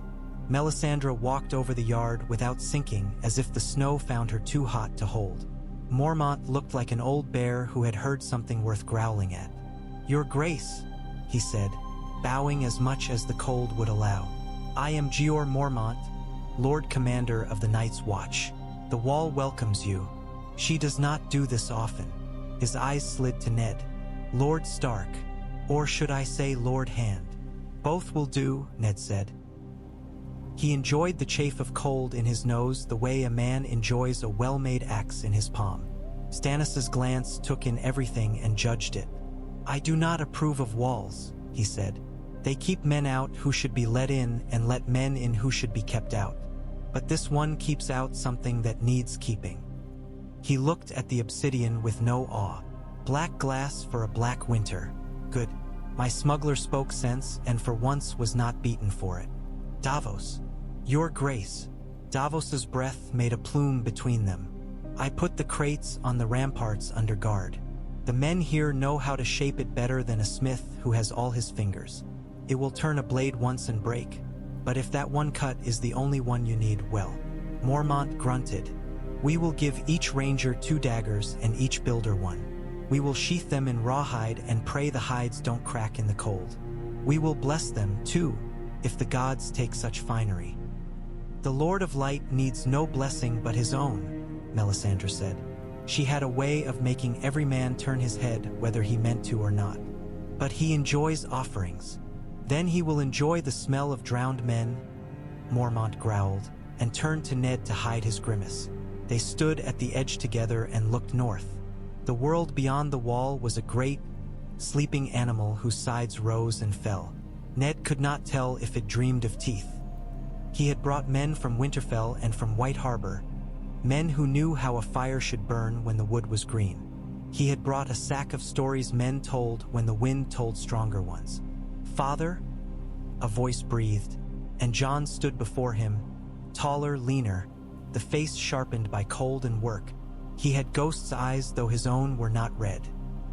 Melisandre walked over the yard without sinking, as if the snow found her too hot to hold. Mormont looked like an old bear who had heard something worth growling at. "Your Grace," he said, bowing as much as the cold would allow. "I am Jeor Mormont, Lord Commander of the Night's Watch. The Wall welcomes you. She does not do this often." His eyes slid to Ned. "Lord Stark, or should I say Lord Hand?" "Both will do," Ned said. He enjoyed the chafe of cold in his nose the way a man enjoys a well-made axe in his palm. Stannis's glance took in everything and judged it. "I do not approve of walls," he said. "They keep men out who should be let in and let men in who should be kept out. But this one keeps out something that needs keeping." He looked at the obsidian with no awe. "Black glass for a black winter. Good. My smuggler spoke sense and for once was not beaten for it. Davos, Your Grace." Davos's breath made a plume between them. "I put the crates on the ramparts under guard. The men here know how to shape it better than a smith who has all his fingers. It will turn a blade once and break, but if that one cut is the only one you need, well." Mormont grunted. "We will give each ranger 2 daggers and each builder 1. We will sheath them in rawhide and pray the hides don't crack in the cold. We will bless them, too, if the gods take such finery." "The Lord of Light needs no blessing but his own," Melisandre said. She had a way of making every man turn his head whether he meant to or not. "But he enjoys offerings. Then he will enjoy the smell of drowned men," Mormont growled, and turned to Ned to hide his grimace. They stood at the edge together and looked north. The world beyond the wall was a great, sleeping animal whose sides rose and fell. Ned could not tell if it dreamed of teeth. He had brought men from Winterfell and from White Harbor, men who knew how a fire should burn when the wood was green. He had brought a sack of stories men told when the wind told stronger ones. "Father?" a voice breathed, and Jon stood before him, taller, leaner, the face sharpened by cold and work. He had ghost's eyes, though his own were not red.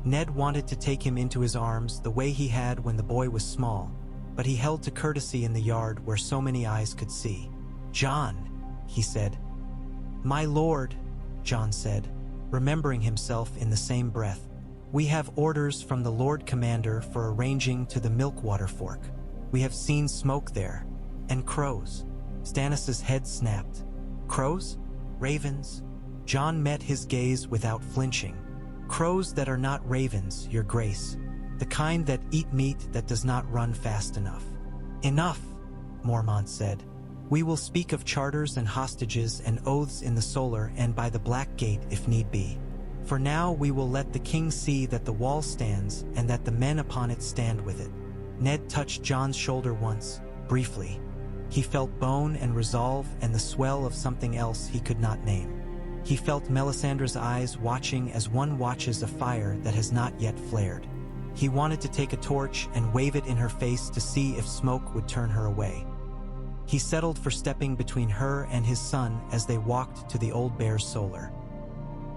Ned wanted to take him into his arms the way he had when the boy was small, but he held to courtesy in the yard where so many eyes could see. "Jon," he said. "My lord," Jon said, remembering himself in the same breath. "We have orders from the Lord Commander for arranging to the Milkwater Fork. We have seen smoke there. And crows." Stannis's head snapped. "Crows? Ravens?" Jon met his gaze without flinching. "Crows that are not ravens, Your Grace. The kind that eat meat that does not run fast enough." "Enough," Mormont said. "We will speak of charters and hostages and oaths in the Solar and by the Black Gate if need be. For now we will let the king see that the wall stands and that the men upon it stand with it." Ned touched Jon's shoulder once, briefly. He felt bone and resolve and the swell of something else he could not name. He felt Melisandre's eyes watching as one watches a fire that has not yet flared. He wanted to take a torch and wave it in her face to see if smoke would turn her away. He settled for stepping between her and his son as they walked to the Old Bear's Solar.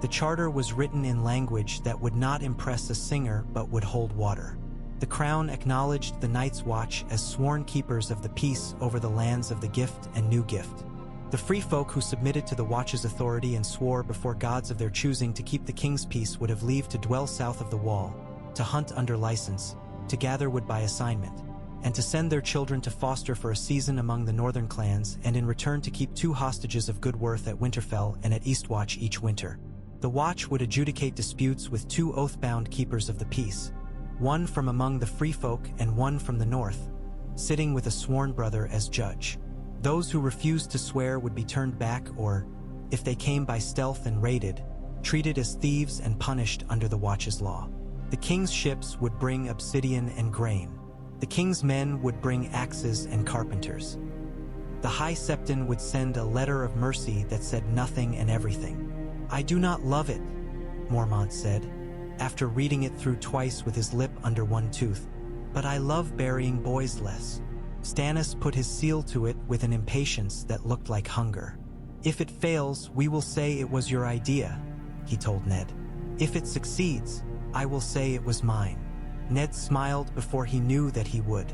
The charter was written in language that would not impress a singer but would hold water. The crown acknowledged the Night's Watch as sworn keepers of the peace over the lands of the Gift and New Gift. The free folk who submitted to the Watch's authority and swore before gods of their choosing to keep the king's peace would have leave to dwell south of the wall, to hunt under license, to gather wood by assignment, and to send their children to foster for a season among the northern clans, and in return to keep 2 hostages of good worth at Winterfell and at Eastwatch each winter. The Watch would adjudicate disputes with 2 oath-bound keepers of the peace, one from among the free folk and one from the north, sitting with a sworn brother as judge. Those who refused to swear would be turned back or, if they came by stealth and raided, treated as thieves and punished under the Watch's law. The king's ships would bring obsidian and grain. The king's men would bring axes and carpenters. The High Septon would send a letter of mercy that said nothing and everything. "I do not love it," Mormont said, after reading it through twice with his lip under one tooth, "but I love burying boys less." Stannis put his seal to it with an impatience that looked like hunger. "If it fails, we will say it was your idea," he told Ned. "If it succeeds, I will say it was mine." Ned smiled before he knew that he would.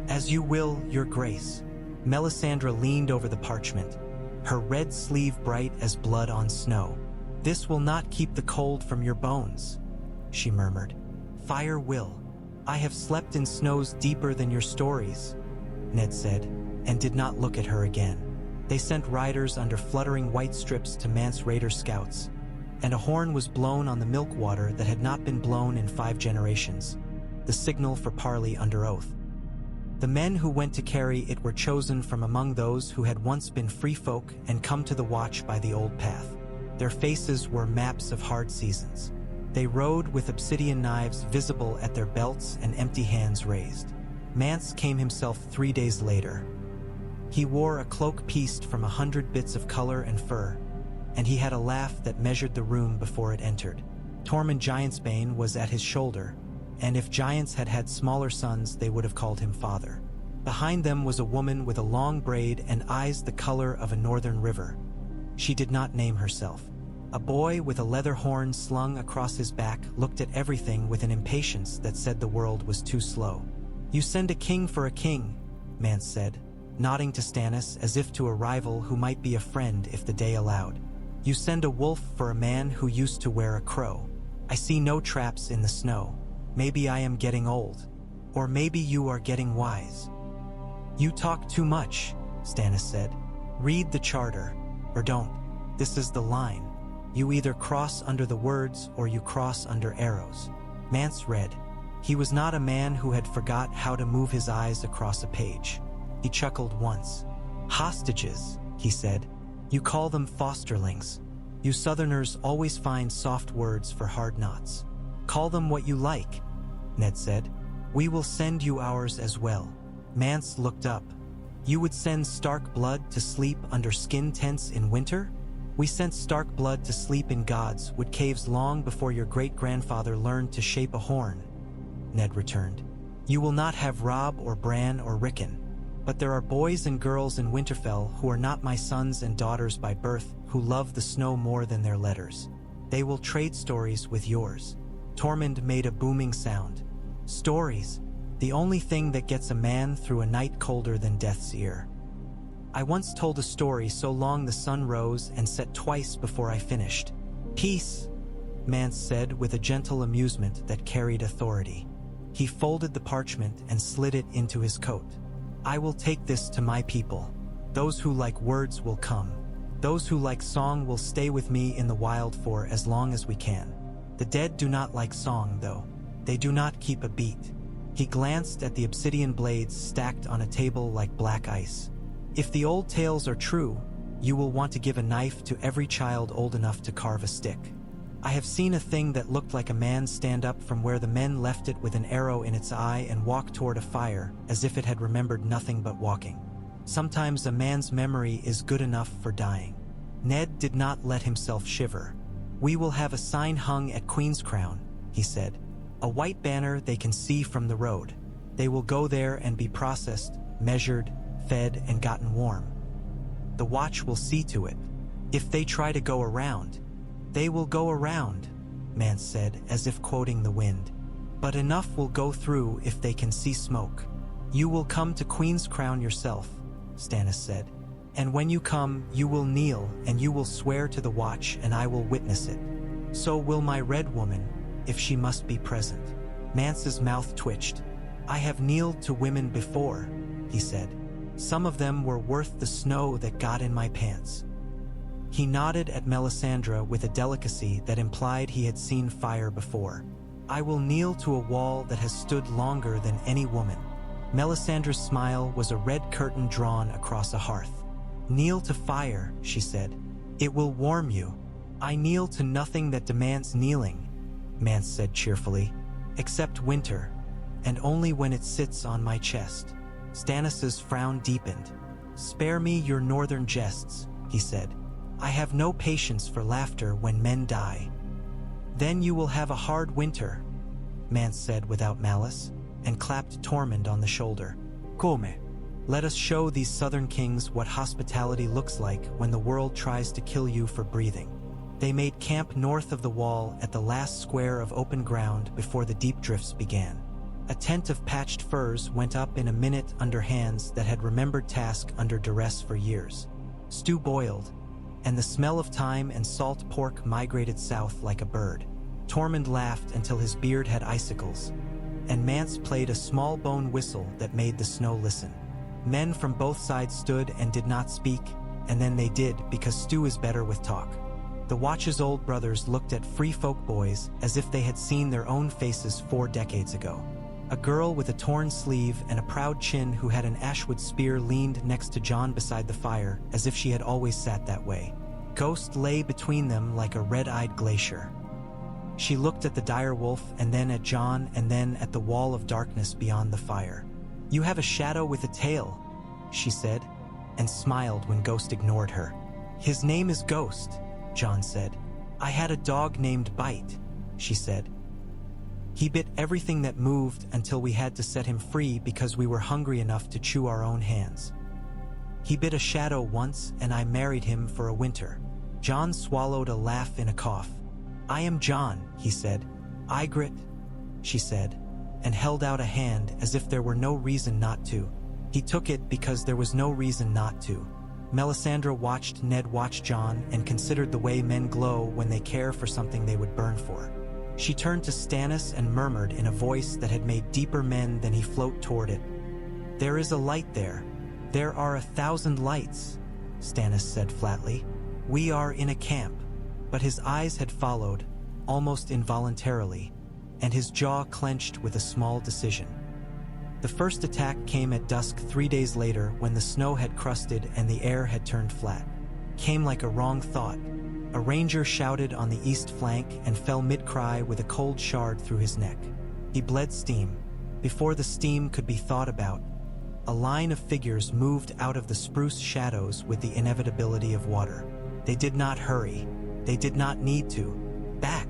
"As you will, your grace." Melisandre leaned over the parchment, her red sleeve bright as blood on snow. "This will not keep the cold from your bones," she murmured. "Fire will. I have slept in snows deeper than your stories," Ned said, and did not look at her again. They sent riders under fluttering white strips to manse raider scouts, and a horn was blown on the milk water that had not been blown in 5 generations, the signal for parley under oath. The men who went to carry it were chosen from among those who had once been free folk and come to the Watch by the old path. Their faces were maps of hard seasons. They rode with obsidian knives visible at their belts and empty hands raised. Mance came himself 3 days later. He wore a cloak pieced from 100 bits of color and fur, and he had a laugh that measured the room before it entered. Tormund Giantsbane was at his shoulder, and if giants had had smaller sons, they would have called him father. Behind them was a woman with a long braid and eyes the color of a northern river. She did not name herself. A boy with a leather horn slung across his back looked at everything with an impatience that said the world was too slow. "You send a king for a king," Mance said, nodding to Stannis as if to a rival who might be a friend if the day allowed. "You send a wolf for a man who used to wear a crow. I see no traps in the snow. Maybe I am getting old. Or maybe you are getting wise." "You talk too much," Stannis said. "Read the charter, or don't. This is the line. You either cross under the words or you cross under arrows." Mance read. He was not a man who had forgot how to move his eyes across a page. He chuckled once. "Hostages," he said. "You call them fosterlings. You Southerners always find soft words for hard knots. Call them what you like," Ned said. "We will send you ours as well." Mance looked up. "You would send Stark blood to sleep under skin tents in winter?" "We sent Stark blood to sleep in God's wood caves long before your great-grandfather learned to shape a horn," Ned returned. "You will not have Robb or Bran or Rickon. But there are boys and girls in Winterfell who are not my sons and daughters by birth, who love the snow more than their letters. They will trade stories with yours." Tormund made a booming sound. "Stories, the only thing that gets a man through a night colder than death's ear. I once told a story so long the sun rose and set twice before I finished." "Peace," Mance said with a gentle amusement that carried authority. He folded the parchment and slid it into his coat. "I will take this to my people. Those who like words will come. Those who like song will stay with me in the wild for as long as we can. The dead do not like song, though. They do not keep a beat." He glanced at the obsidian blades stacked on a table like black ice. "If the old tales are true, you will want to give a knife to every child old enough to carve a stick. I have seen a thing that looked like a man stand up from where the men left it with an arrow in its eye and walk toward a fire as if it had remembered nothing but walking. Sometimes a man's memory is good enough for dying." Ned did not let himself shiver. "We will have a sign hung at Queen's Crown," he said. "A white banner they can see from the road. They will go there and be processed, measured, fed, and gotten warm. The Watch will see to it. If they try to go around, they will go around," Mance said, as if quoting the wind. "But enough will go through if they can see smoke." "You will come to Queen's Crown yourself," Stannis said. And when you come, you will kneel, and you will swear to the watch, and I will witness it. So will my red woman, if she must be present." Mance's mouth twitched. "I have kneeled to women before," he said. "Some of them were worth the snow that got in my pants." He nodded at Melisandre with a delicacy that implied he had seen fire before. "I will kneel to a wall that has stood longer than any woman." Melisandre's smile was a red curtain drawn across a hearth. "Kneel to fire," she said. "It will warm you." "I kneel to nothing that demands kneeling," Mance said cheerfully, "except winter, and only when it sits on my chest." Stannis's frown deepened. "Spare me your northern jests," he said. "I have no patience for laughter when men die." "Then you will have a hard winter," Mance said without malice, and clapped Tormund on the shoulder. "Come, let us show these southern kings what hospitality looks like when the world tries to kill you for breathing." They made camp north of the wall at the last square of open ground before the deep drifts began. A tent of patched furs went up in a minute under hands that had remembered task under duress for years. Stew boiled, and the smell of thyme and salt pork migrated south like a bird. Tormund laughed until his beard had icicles, and Mance played a small bone whistle that made the snow listen. Men from both sides stood and did not speak, and then they did because stew is better with talk. The Watch's old brothers looked at free folk boys as if they had seen their own faces 4 decades ago. A girl with a torn sleeve and a proud chin who had an ashwood spear leaned next to Jon beside the fire as if she had always sat that way. Ghost lay between them like a red-eyed glacier. She looked at the dire wolf and then at Jon and then at the wall of darkness beyond the fire. "You have a shadow with a tail," she said, and smiled when Ghost ignored her. "His name is Ghost," Jon said. "I had a dog named Bite," she said. "He bit everything that moved until we had to set him free because we were hungry enough to chew our own hands. He bit a shadow once and I married him for a winter." Jon swallowed a laugh in a cough. "I am Jon," he said. "Ygritte," she said, and held out a hand as if there were no reason not to. He took it because there was no reason not to. Melisandre watched Ned watch Jon and considered the way men glow when they care for something they would burn for. She turned to Stannis and murmured in a voice that had made deeper men than he float toward it. "There is a light there. There are 1,000 lights," Stannis said flatly. "We are in a camp." But his eyes had followed, almost involuntarily, and his jaw clenched with a small decision. The first attack came at dusk 3 days later when the snow had crusted and the air had turned flat. Came like a wrong thought. A ranger shouted on the east flank and fell mid-cry with a cold shard through his neck. He bled steam. Before the steam could be thought about, a line of figures moved out of the spruce shadows with the inevitability of water. They did not hurry. They did not need to. "Back!"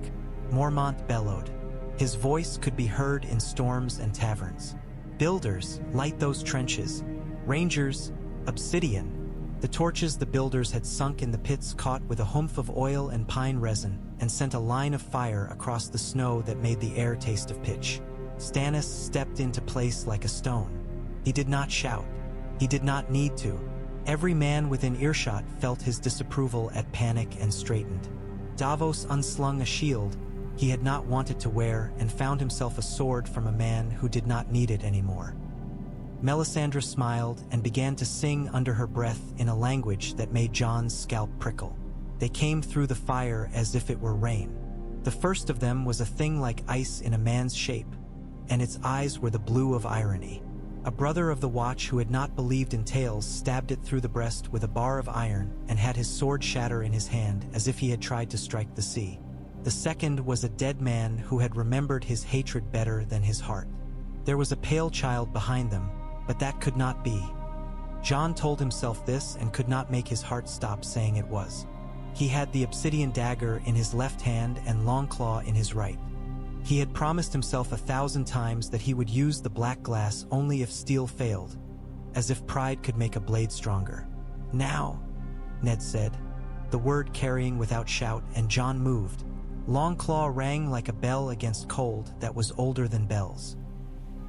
Mormont bellowed. His voice could be heard in storms and taverns. "Builders, light those trenches. Rangers, obsidian." The torches the builders had sunk in the pits caught with a humph of oil and pine resin and sent a line of fire across the snow that made the air taste of pitch. Stannis stepped into place like a stone. He did not shout. He did not need to. Every man within earshot felt his disapproval at panic and straightened. Davos unslung a shield he had not wanted to wear and found himself a sword from a man who did not need it anymore. Melisandre smiled and began to sing under her breath in a language that made Jon's scalp prickle. They came through the fire as if it were rain. The first of them was a thing like ice in a man's shape, and its eyes were the blue of irony. A brother of the Watch who had not believed in tales stabbed it through the breast with a bar of iron and had his sword shatter in his hand as if he had tried to strike the sea. The second was a dead man who had remembered his hatred better than his heart. There was a pale child behind them, but that could not be. Jon told himself this and could not make his heart stop saying it was. He had the obsidian dagger in his left hand and Longclaw in his right. He had promised himself 1,000 times that he would use the black glass only if steel failed, as if pride could make a blade stronger. "Now," Ned said, the word carrying without shout, and Jon moved. Longclaw rang like a bell against cold that was older than bells.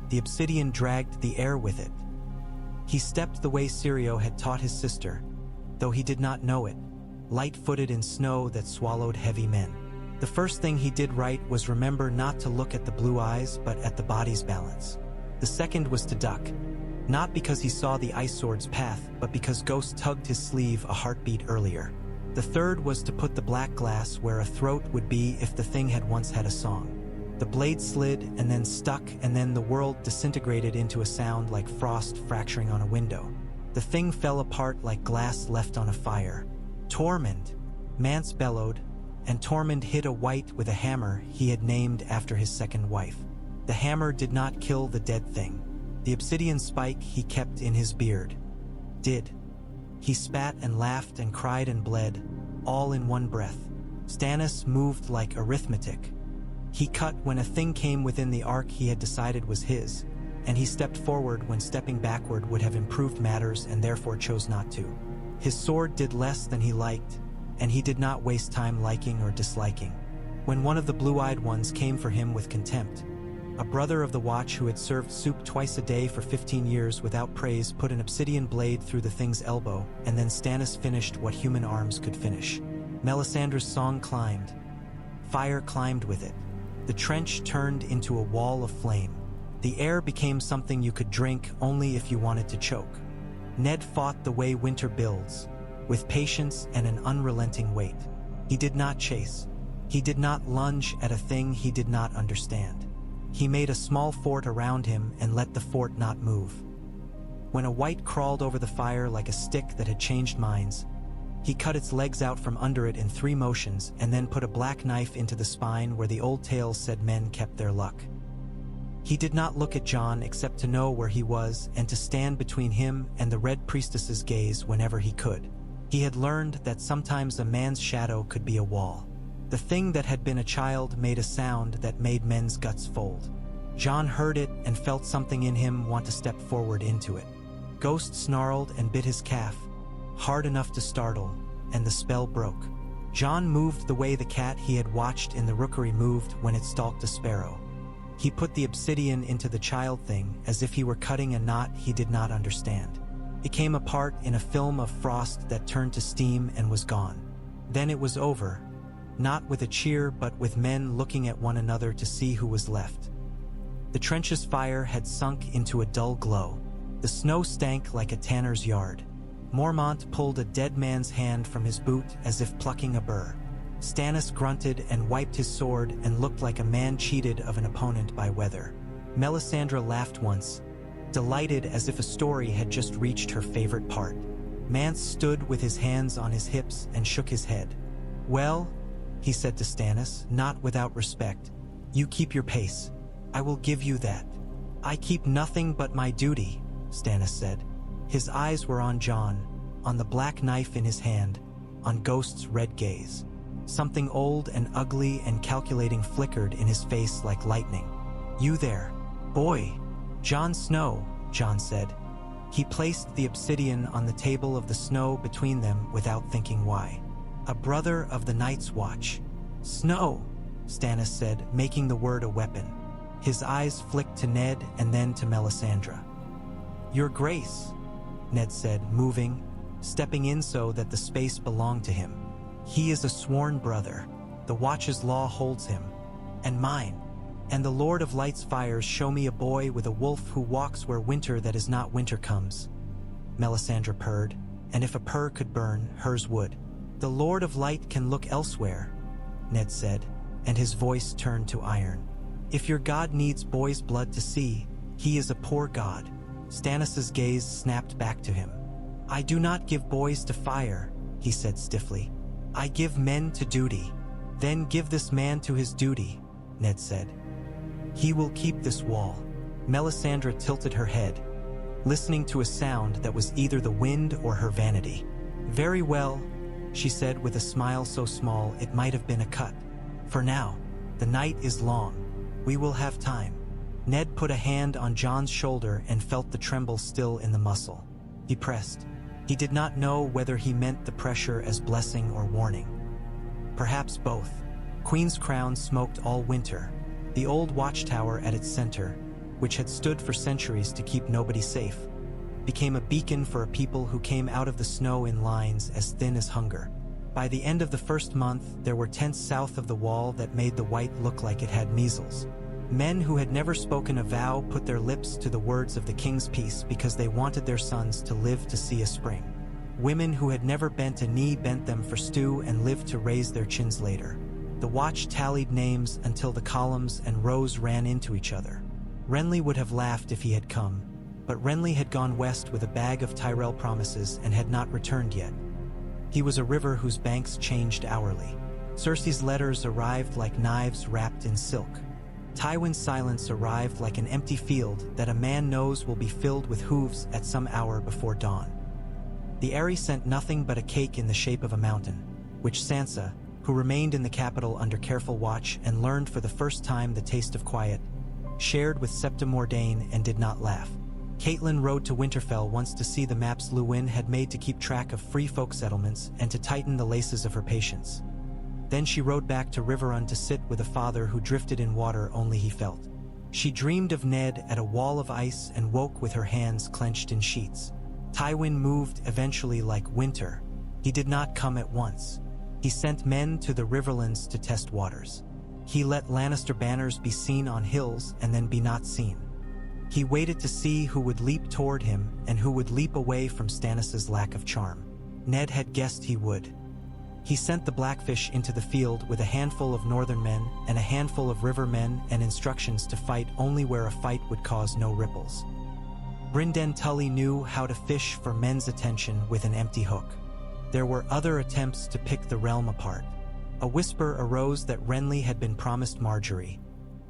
The obsidian dragged the air with it. He stepped the way Syrio had taught his sister, though he did not know it, light-footed in snow that swallowed heavy men. The first thing he did right was remember not to look at the blue eyes but at the body's balance. The second was to duck, not because he saw the ice sword's path, but because Ghost tugged his sleeve a heartbeat earlier. The third was to put the black glass where a throat would be if the thing had once had a song. The blade slid and then stuck, and then the world disintegrated into a sound like frost fracturing on a window. The thing fell apart like glass left on a fire. Tormund, Mance bellowed, and Tormund hit a white with a hammer he had named after his second wife. The hammer did not kill the dead thing. The obsidian spike he kept in his beard did. He spat and laughed and cried and bled, all in one breath. Stannis moved like arithmetic. He cut when a thing came within the arc he had decided was his, and he stepped forward when stepping backward would have improved matters and therefore chose not to. His sword did less than he liked, and he did not waste time liking or disliking. When one of the blue-eyed ones came for him with contempt, a brother of the Watch who had served soup twice a day for 15 years without praise put an obsidian blade through the thing's elbow, and then Stannis finished what human arms could finish. Melisandre's song climbed. Fire climbed with it. The trench turned into a wall of flame. The air became something you could drink only if you wanted to choke. Ned fought the way winter builds, with patience and an unrelenting weight. He did not chase. He did not lunge at a thing he did not understand. He made a small fort around him and let the fort not move. When a white crawled over the fire like a stick that had changed minds, he cut its legs out from under it in 3 motions and then put a black knife into the spine where the old tales said men kept their luck. He did not look at Jon except to know where he was and to stand between him and the Red Priestess's gaze whenever he could. He had learned that sometimes a man's shadow could be a wall. The thing that had been a child made a sound that made men's guts fold. Jon heard it and felt something in him want to step forward into it. Ghost snarled and bit his calf, hard enough to startle, and the spell broke. Jon moved the way the cat he had watched in the rookery moved when it stalked a sparrow. He put the obsidian into the child thing as if he were cutting a knot he did not understand. It came apart in a film of frost that turned to steam and was gone. Then it was over, not with a cheer but with men looking at one another to see who was left. The trench's fire had sunk into a dull glow. The snow stank like a tanner's yard. Mormont pulled a dead man's hand from his boot as if plucking a burr. Stannis grunted and wiped his sword and looked like a man cheated of an opponent by weather. Melisandre laughed once, delighted as if a story had just reached her favorite part. Mance stood with his hands on his hips and shook his head. "Well," he said to Stannis, not without respect, "you keep your pace. I will give you that." "I keep nothing but my duty," Stannis said. His eyes were on Jon, on the black knife in his hand, on Ghost's red gaze. Something old and ugly and calculating flickered in his face like lightning. "You there, boy." "Jon Snow," Jon said. He placed the obsidian on the table of the snow between them without thinking why. "A brother of the Night's Watch." "Snow," Stannis said, making the word a weapon. His eyes flicked to Ned and then to Melisandre. "Your Grace," Ned said, moving, stepping in so that the space belonged to him. "He is a sworn brother. The Watch's law holds him. And mine. And the Lord of Light's fires show me a boy with a wolf who walks where winter that is not winter comes." Melisandre purred, and if a purr could burn, hers would. "The Lord of Light can look elsewhere," Ned said, and his voice turned to iron. "If your god needs boy's blood to see, he is a poor god." Stannis's gaze snapped back to him. "I do not give boys to fire," he said stiffly. "I give men to duty." "Then give this man to his duty," Ned said. "He will keep this wall." Melisandre tilted her head, listening to a sound that was either the wind or her vanity. "Very well," she said with a smile so small it might have been a cut. "For now, the night is long. We will have time." Ned put a hand on Jon's shoulder and felt the tremble still in the muscle. He pressed. He did not know whether he meant the pressure as blessing or warning. Perhaps both. Queen's Crown smoked all winter. The old watchtower at its center, which had stood for centuries to keep nobody safe, became a beacon for a people who came out of the snow in lines as thin as hunger. By the end of the first month, there were tents south of the wall that made the white look like it had measles. Men who had never spoken a vow put their lips to the words of the king's peace because they wanted their sons to live to see a spring. Women who had never bent a knee bent them for stew and lived to raise their chins later. The watch tallied names until the columns and rows ran into each other. Renly would have laughed if he had come, but Renly had gone west with a bag of Tyrell promises and had not returned yet. He was a river whose banks changed hourly. Cersei's letters arrived like knives wrapped in silk. Tywin's silence arrived like an empty field that a man knows will be filled with hooves at some hour before dawn. The Aerie sent nothing but a cake in the shape of a mountain, which Sansa, who remained in the capital under careful watch and learned for the first time the taste of quiet, shared with Septa Mordain and did not laugh. Catelyn rode to Winterfell once to see the maps Luwin had made to keep track of free folk settlements and to tighten the laces of her patience. Then she rode back to Riverrun to sit with a father who drifted in water only he felt. She dreamed of Ned at a wall of ice and woke with her hands clenched in sheets. Tywin moved eventually like winter. He did not come at once. He sent men to the Riverlands to test waters. He let Lannister banners be seen on hills and then be not seen. He waited to see who would leap toward him and who would leap away from Stannis' lack of charm. Ned had guessed he would. He sent the Blackfish into the field with a handful of northern men and a handful of river men and instructions to fight only where a fight would cause no ripples. Brynden Tully knew how to fish for men's attention with an empty hook. There were other attempts to pick the realm apart. A whisper arose that Renly had been promised Marjorie,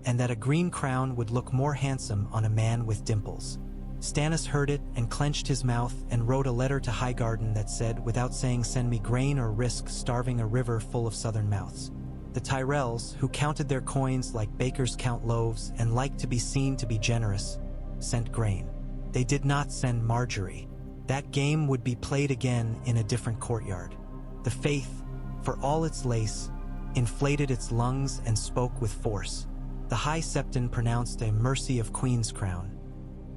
and that a green crown would look more handsome on a man with dimples. Stannis heard it and clenched his mouth and wrote a letter to Highgarden that said, without saying send me grain or risk starving a river full of southern mouths. The Tyrells, who counted their coins like bakers count loaves and liked to be seen to be generous, sent grain. They did not send Marjorie. That game would be played again in a different courtyard. The Faith, for all its lace, inflated its lungs and spoke with force. The High Septon pronounced a mercy of Queen's crown,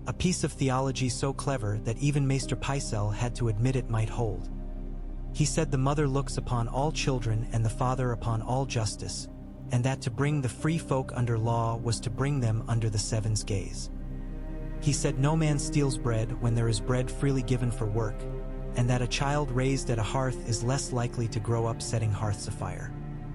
a piece of theology so clever that even Maester Pycelle had to admit it might hold. He said the mother looks upon all children and the father upon all justice, and that to bring the free folk under law was to bring them under the Seven's gaze. He said no man steals bread when there is bread freely given for work, and that a child raised at a hearth is less likely to grow up setting hearths afire.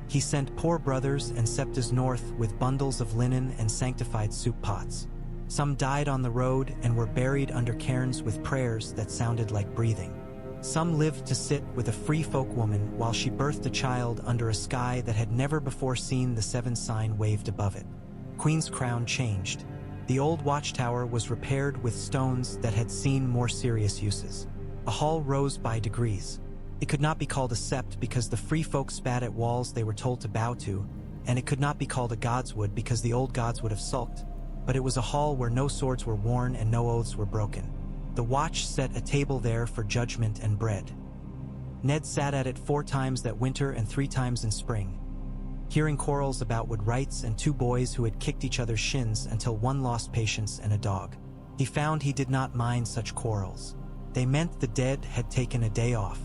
He sent poor brothers and Septas north with bundles of linen and sanctified soup pots. Some died on the road and were buried under cairns with prayers that sounded like breathing. Some lived to sit with a free folk woman while she birthed a child under a sky that had never before seen the seven sign waved above it. Queen's crown changed. The old watchtower was repaired with stones that had seen more serious uses. A hall rose by degrees. It could not be called a sept because the free folk spat at walls they were told to bow to, and it could not be called a godswood because the old gods would have sulked, but it was a hall where no swords were worn and no oaths were broken. The watch set a table there for judgment and bread. Ned sat at it 4 times that winter and 3 times in spring, hearing quarrels about wood rights and 2 boys who had kicked each other's shins until one lost patience and a dog. He found he did not mind such quarrels. They meant the dead had taken a day off.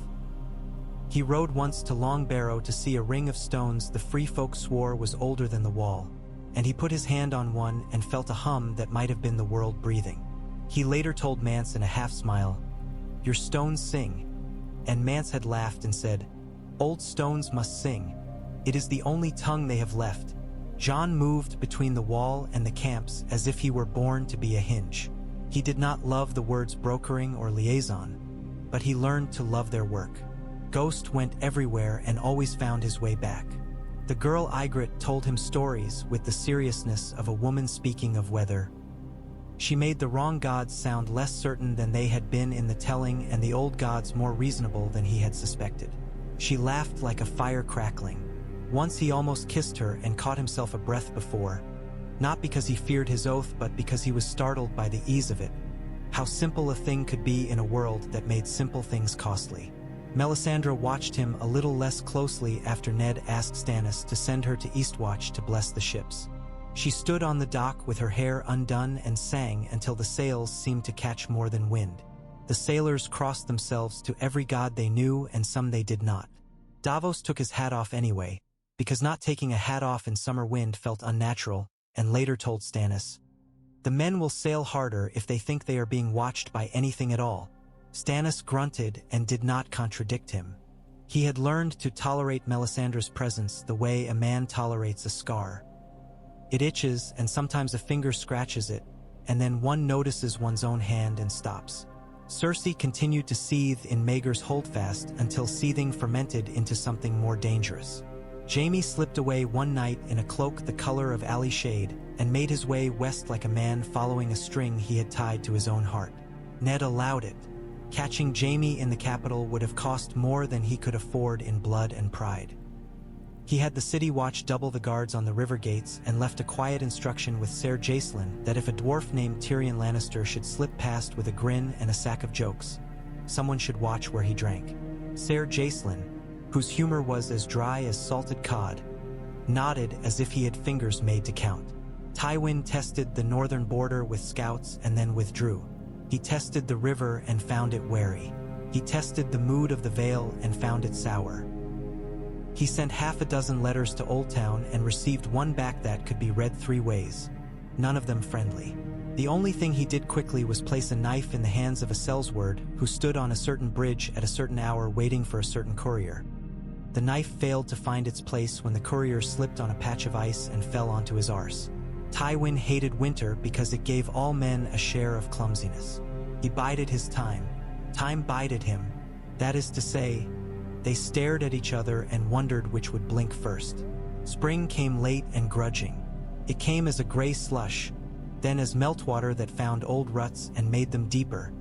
He rode once to Long Barrow to see a ring of stones the free folk swore was older than the wall, and he put his hand on one and felt a hum that might have been the world breathing. He later told Mance in a half-smile, "Your stones sing." And Mance had laughed and said, "Old stones must sing. It is the only tongue they have left." Jon moved between the wall and the camps as if he were born to be a hinge. He did not love the words brokering or liaison, but he learned to love their work. Ghost went everywhere and always found his way back. The girl Ygritte told him stories with the seriousness of a woman speaking of weather. She made the wrong gods sound less certain than they had been in the telling and the old gods more reasonable than he had suspected. She laughed like a fire crackling. Once he almost kissed her and caught himself a breath before, not because he feared his oath but because he was startled by the ease of it. How simple a thing could be in a world that made simple things costly. Melisandre watched him a little less closely after Ned asked Stannis to send her to Eastwatch to bless the ships. She stood on the dock with her hair undone and sang until the sails seemed to catch more than wind. The sailors crossed themselves to every god they knew and some they did not. Davos took his hat off anyway, because not taking a hat off in summer wind felt unnatural, and later told Stannis, "The men will sail harder if they think they are being watched by anything at all." Stannis grunted and did not contradict him. He had learned to tolerate Melisandre's presence the way a man tolerates a scar. It itches and sometimes a finger scratches it, and then one notices one's own hand and stops. Cersei continued to seethe in Maegor's holdfast until seething fermented into something more dangerous. Jaime slipped away one night in a cloak the color of alley shade and made his way west like a man following a string he had tied to his own heart. Ned allowed it. Catching Jaime in the capital would have cost more than he could afford in blood and pride. He had the city watch double the guards on the river gates and left a quiet instruction with Ser Jacelyn that if a dwarf named Tyrion Lannister should slip past with a grin and a sack of jokes, someone should watch where he drank. Ser Jacelyn, whose humor was as dry as salted cod, nodded as if he had fingers made to count. Tywin tested the northern border with scouts and then withdrew. He tested the river and found it wary. He tested the mood of the Vale and found it sour. He sent half a dozen letters to Old Town and received one back that could be read 3 ways, none of them friendly. The only thing he did quickly was place a knife in the hands of a sellsword who stood on a certain bridge at a certain hour waiting for a certain courier. The knife failed to find its place when the courier slipped on a patch of ice and fell onto his arse. Tywin hated winter because it gave all men a share of clumsiness. He bided his time. Time bided him. That is to say, they stared at each other and wondered which would blink first. Spring came late and grudging. It came as a gray slush, then as meltwater that found old ruts and made them deeper,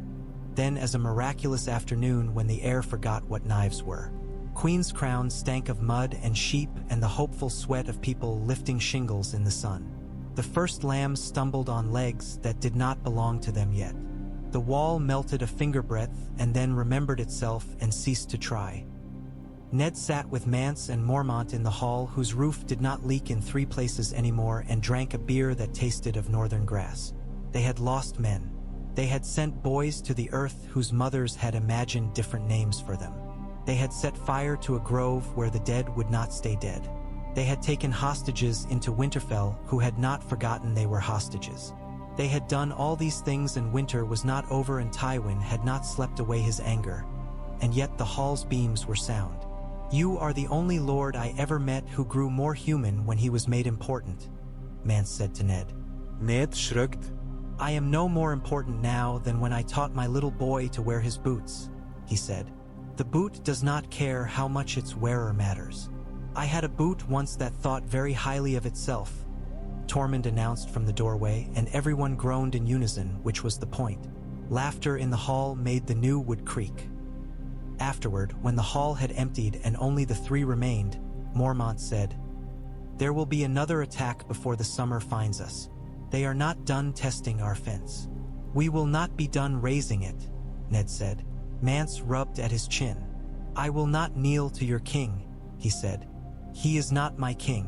then as a miraculous afternoon when the air forgot what knives were. Queen's Crown stank of mud and sheep and the hopeful sweat of people lifting shingles in the sun. The first lambs stumbled on legs that did not belong to them yet. The wall melted a finger breadth and then remembered itself and ceased to try. Ned sat with Mance and Mormont in the hall whose roof did not leak in 3 places anymore and drank a beer that tasted of northern grass. They had lost men. They had sent boys to the earth whose mothers had imagined different names for them. They had set fire to a grove where the dead would not stay dead. They had taken hostages into Winterfell who had not forgotten they were hostages. They had done all these things and winter was not over and Tywin had not slept away his anger. And yet the hall's beams were sound. "You are the only lord I ever met who grew more human when he was made important," Mance said to Ned. Ned shrugged. "I am no more important now than when I taught my little boy to wear his boots," he said. "The boot does not care how much its wearer matters." "I had a boot once that thought very highly of itself," Tormund announced from the doorway, and everyone groaned in unison, which was the point. Laughter in the hall made the new wood creak. Afterward, when the hall had emptied and only the 3 remained, Mormont said, "There will be another attack before the summer finds us. They are not done testing our fence." "We will not be done raising it," Ned said. Mance rubbed at his chin. "I will not kneel to your king," he said. "He is not my king.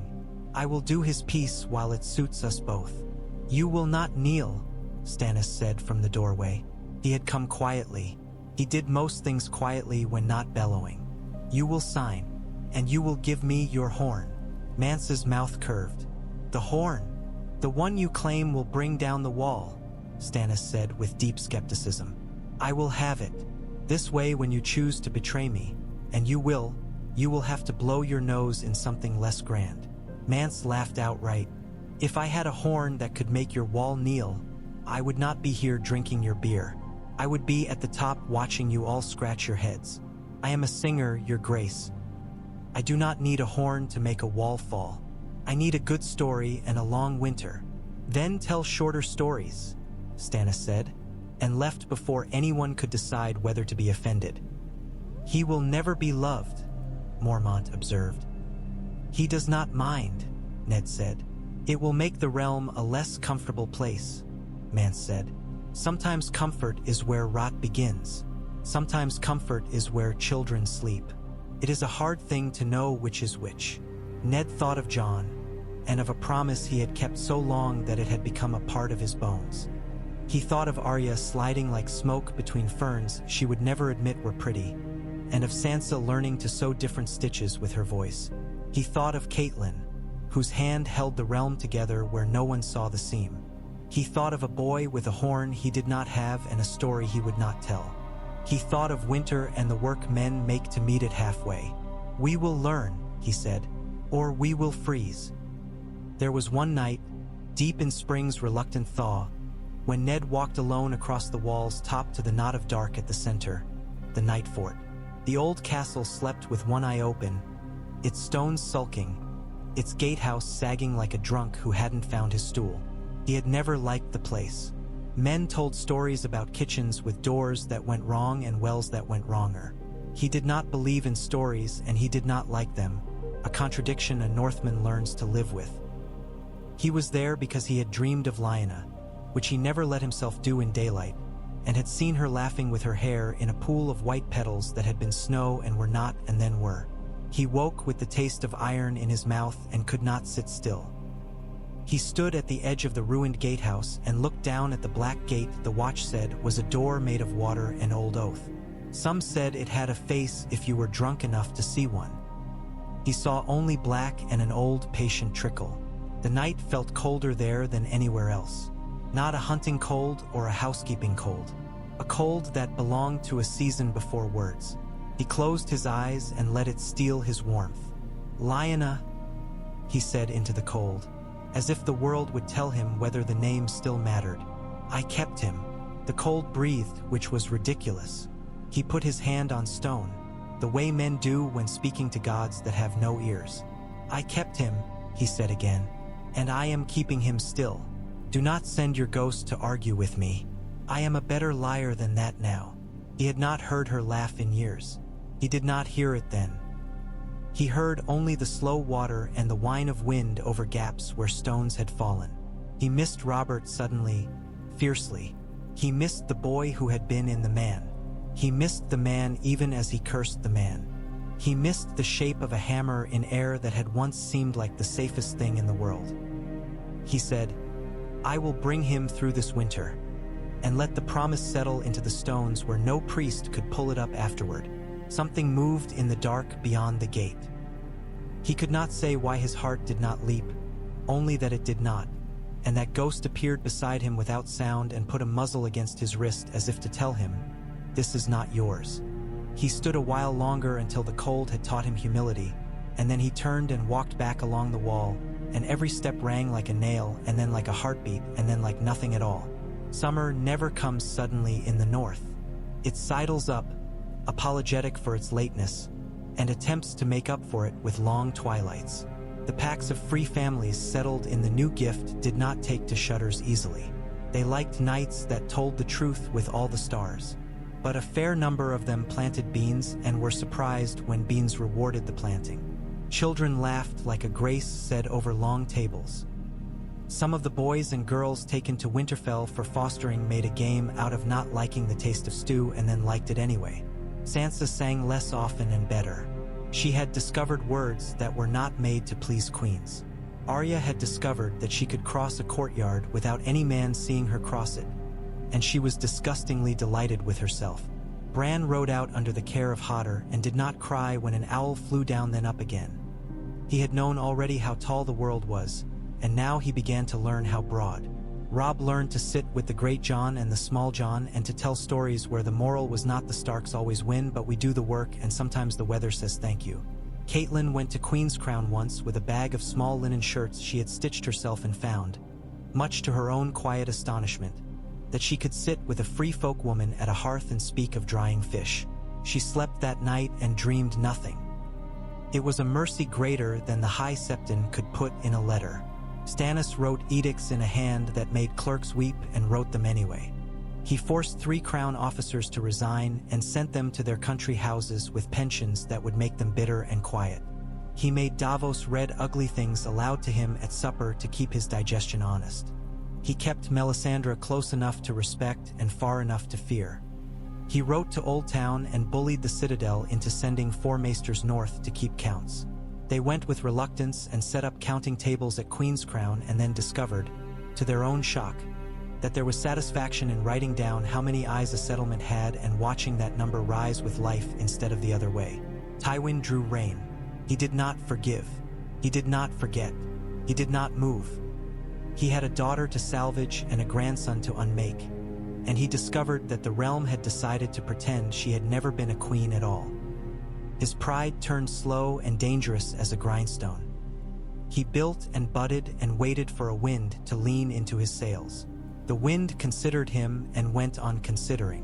I will do his peace while it suits us both." "You will not kneel," Stannis said from the doorway. He had come quietly. He did most things quietly when not bellowing. "You will sign, and you will give me your horn." Mance's mouth curved. "The horn? The one you claim will bring down the wall," Stannis said with deep skepticism. "I will have it. This way when you choose to betray me, and you will have to blow your nose in something less grand." Mance laughed outright. "If I had a horn that could make your wall kneel, I would not be here drinking your beer. I would be at the top watching you all scratch your heads. I am a singer, your grace. I do not need a horn to make a wall fall. I need a good story and a long winter. Then tell shorter stories," Stannis said, and left before anyone could decide whether to be offended. "He will never be loved," Mormont observed. "He does not mind," Ned said. "It will make the realm a less comfortable place," Mance said. "Sometimes comfort is where rot begins. Sometimes comfort is where children sleep. It is a hard thing to know which is which." Ned thought of Jon, and of a promise he had kept so long that it had become a part of his bones. He thought of Arya sliding like smoke between ferns she would never admit were pretty, and of Sansa learning to sew different stitches with her voice. He thought of Catelyn, whose hand held the realm together where no one saw the seam. He thought of a boy with a horn he did not have and a story he would not tell. He thought of winter and the work men make to meet it halfway. "We will learn," he said, "or we will freeze." There was one night, deep in spring's reluctant thaw, when Ned walked alone across the wall's top to the knot of dark at the center, the night fort. The old castle slept with one eye open, its stones sulking, its gatehouse sagging like a drunk who hadn't found his stool. He had never liked the place. Men told stories about kitchens with doors that went wrong and wells that went wronger. He did not believe in stories and he did not like them, a contradiction a Northman learns to live with. He was there because he had dreamed of Lyanna, which he never let himself do in daylight, and had seen her laughing with her hair in a pool of white petals that had been snow and were not and then were. He woke with the taste of iron in his mouth and could not sit still. He stood at the edge of the ruined gatehouse and looked down at the black gate the watch said was a door made of water and old oath. Some said it had a face if you were drunk enough to see one. He saw only black and an old patient trickle. The night felt colder there than anywhere else. Not a hunting cold or a housekeeping cold. A cold that belonged to a season before words. He closed his eyes and let it steal his warmth. "Lyanna," he said into the cold, as if the world would tell him whether the name still mattered. "I kept him." The cold breathed, which was ridiculous. He put his hand on stone, the way men do when speaking to gods that have no ears. "I kept him," he said again, "and I am keeping him still. Do not send your ghost to argue with me. I am a better liar than that now." He had not heard her laugh in years. He did not hear it then. He heard only the slow water and the whine of wind over gaps where stones had fallen. He missed Robert suddenly, fiercely. He missed the boy who had been in the man. He missed the man even as he cursed the man. He missed the shape of a hammer in air that had once seemed like the safest thing in the world. He said, "I will bring him through this winter, and let the promise settle into the stones where no priest could pull it up afterward." Something moved in the dark beyond the gate. He could not say why his heart did not leap, only that it did not, and that ghost appeared beside him without sound and put a muzzle against his wrist as if to tell him, "This is not yours." He stood a while longer until the cold had taught him humility, and then he turned and walked back along the wall, and every step rang like a nail, and then like a heartbeat, and then like nothing at all. Summer never comes suddenly in the north. It sidles up, apologetic for its lateness, and attempts to make up for it with long twilights. The packs of free families settled in the new gift did not take to shutters easily. They liked nights that told the truth with all the stars. But a fair number of them planted beans and were surprised when beans rewarded the planting. Children laughed like a grace said over long tables. Some of the boys and girls taken to Winterfell for fostering made a game out of not liking the taste of stew and then liked it anyway. Sansa sang less often and better. She had discovered words that were not made to please queens. Arya had discovered that she could cross a courtyard without any man seeing her cross it, and she was disgustingly delighted with herself. Bran rode out under the care of Hodder and did not cry when an owl flew down then up again. He had known already how tall the world was, and now he began to learn how broad. Robb learned to sit with the Great John and the Small John and to tell stories where the moral was not the Starks always win but we do the work and sometimes the weather says thank you. Catelyn went to Queen's Crown once with a bag of small linen shirts she had stitched herself and found, much to her own quiet astonishment, that she could sit with a free folk woman at a hearth and speak of drying fish. She slept that night and dreamed nothing. It was a mercy greater than the High Septon could put in a letter. Stannis wrote edicts in a hand that made clerks weep and wrote them anyway. He forced 3 crown officers to resign and sent them to their country houses with pensions that would make them bitter and quiet. He made Davos read ugly things aloud to him at supper to keep his digestion honest. He kept Melisandre close enough to respect and far enough to fear. He wrote to Old Town and bullied the Citadel into sending 4 maesters north to keep counts. They went with reluctance and set up counting tables at Queen's Crown and then discovered, to their own shock, that there was satisfaction in writing down how many eyes a settlement had and watching that number rise with life instead of the other way. Tywin drew rein. He did not forgive. He did not forget. He did not move. He had a daughter to salvage and a grandson to unmake, and he discovered that the realm had decided to pretend she had never been a queen at all. His pride turned slow and dangerous as a grindstone. He built and budded and waited for a wind to lean into his sails. The wind considered him and went on considering.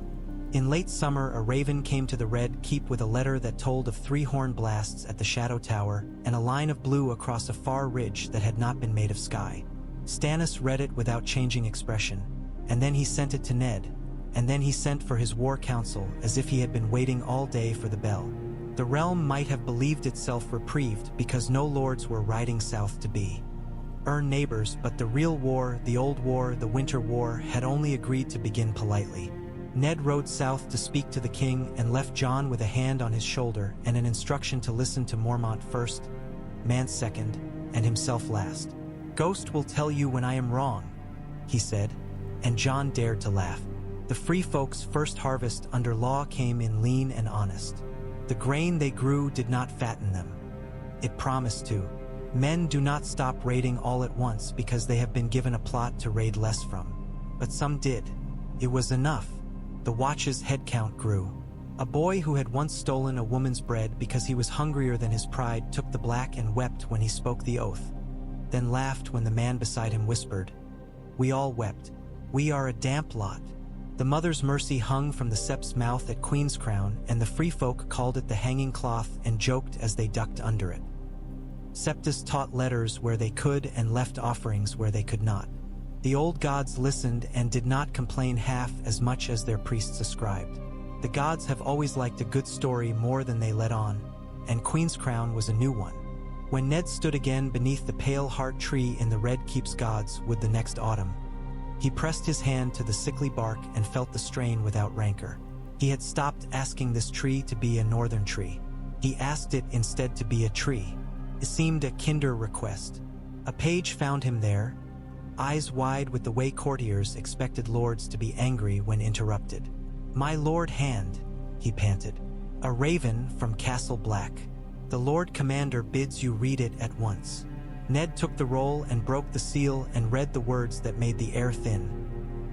In late summer, a raven came to the Red Keep with a letter that told of 3 horn blasts at the Shadow Tower and a line of blue across a far ridge that had not been made of sky. Stannis read it without changing expression, and then he sent it to Ned, and then he sent for his war council as if he had been waiting all day for the bell. The realm might have believed itself reprieved because no lords were riding south to be neighbors, but the real war, the old war, the winter war, had only agreed to begin politely. Ned rode south to speak to the king and left Jon with a hand on his shoulder and an instruction to listen to Mormont first, Mance second, and himself last. "Ghost will tell you when I am wrong," he said, and Jon dared to laugh. The free folks' first harvest under law came in lean and honest. The grain they grew did not fatten them. It promised to. Men do not stop raiding all at once because they have been given a plot to raid less from. But some did. It was enough. The watch's head count grew. A boy who had once stolen a woman's bread because he was hungrier than his pride took the black and wept when he spoke the oath, then laughed when the man beside him whispered. We all wept. We are a damp lot. The mother's mercy hung from the sept's mouth at Queen's Crown, and the free folk called it the hanging cloth and joked as they ducked under it. Septus taught letters where they could and left offerings where they could not. The old gods listened and did not complain half as much as their priests ascribed. The gods have always liked a good story more than they let on, and Queen's Crown was a new one. When Ned stood again beneath the pale heart tree in the Red Keep's Gods wood the next autumn, he pressed his hand to the sickly bark and felt the strain without rancor. He had stopped asking this tree to be a northern tree. He asked it instead to be a tree. It seemed a kinder request. A page found him there, eyes wide with the way courtiers expected lords to be angry when interrupted. My lord hand, he panted. A raven from Castle Black. The Lord Commander bids you read it at once. Ned took the roll and broke the seal and read the words that made the air thin.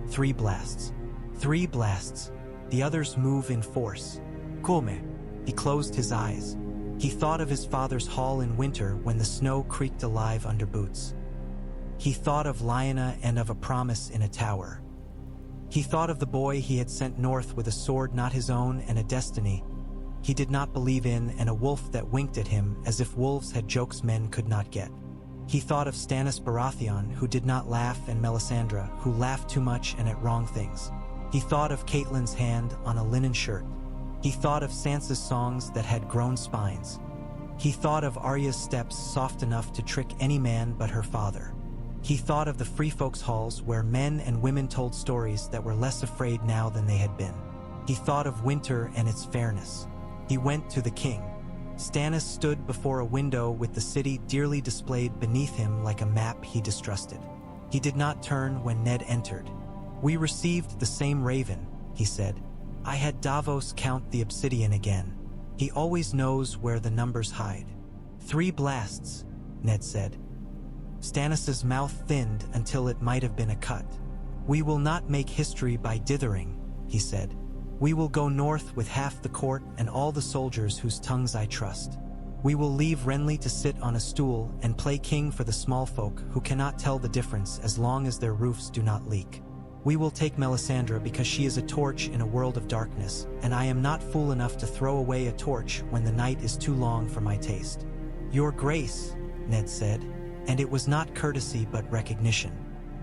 3 blasts. 3 blasts. The others move in force. Come. He closed his eyes. He thought of his father's hall in winter when the snow creaked alive under boots. He thought of Lyanna and of a promise in a tower. He thought of the boy he had sent north with a sword not his own and a destiny he did not believe in and a wolf that winked at him as if wolves had jokes men could not get. He thought of Stannis Baratheon, who did not laugh, and Melisandre, who laughed too much and at wrong things. He thought of Catelyn's hand on a linen shirt. He thought of Sansa's songs that had grown spines. He thought of Arya's steps soft enough to trick any man but her father. He thought of the free folks' halls where men and women told stories that were less afraid now than they had been. He thought of winter and its fairness. He went to the king. Stannis stood before a window with the city dearly displayed beneath him like a map he distrusted. He did not turn when Ned entered. We received the same raven, he said. I had Davos count the obsidian again. He always knows where the numbers hide. 3 blasts, Ned said. Stannis's mouth thinned until it might have been a cut. We will not make history by dithering, he said. We will go north with half the court and all the soldiers whose tongues I trust. We will leave Renly to sit on a stool and play king for the small folk who cannot tell the difference as long as their roofs do not leak. We will take Melisandre because she is a torch in a world of darkness, and I am not fool enough to throw away a torch when the night is too long for my taste. Your Grace, Ned said, and it was not courtesy but recognition.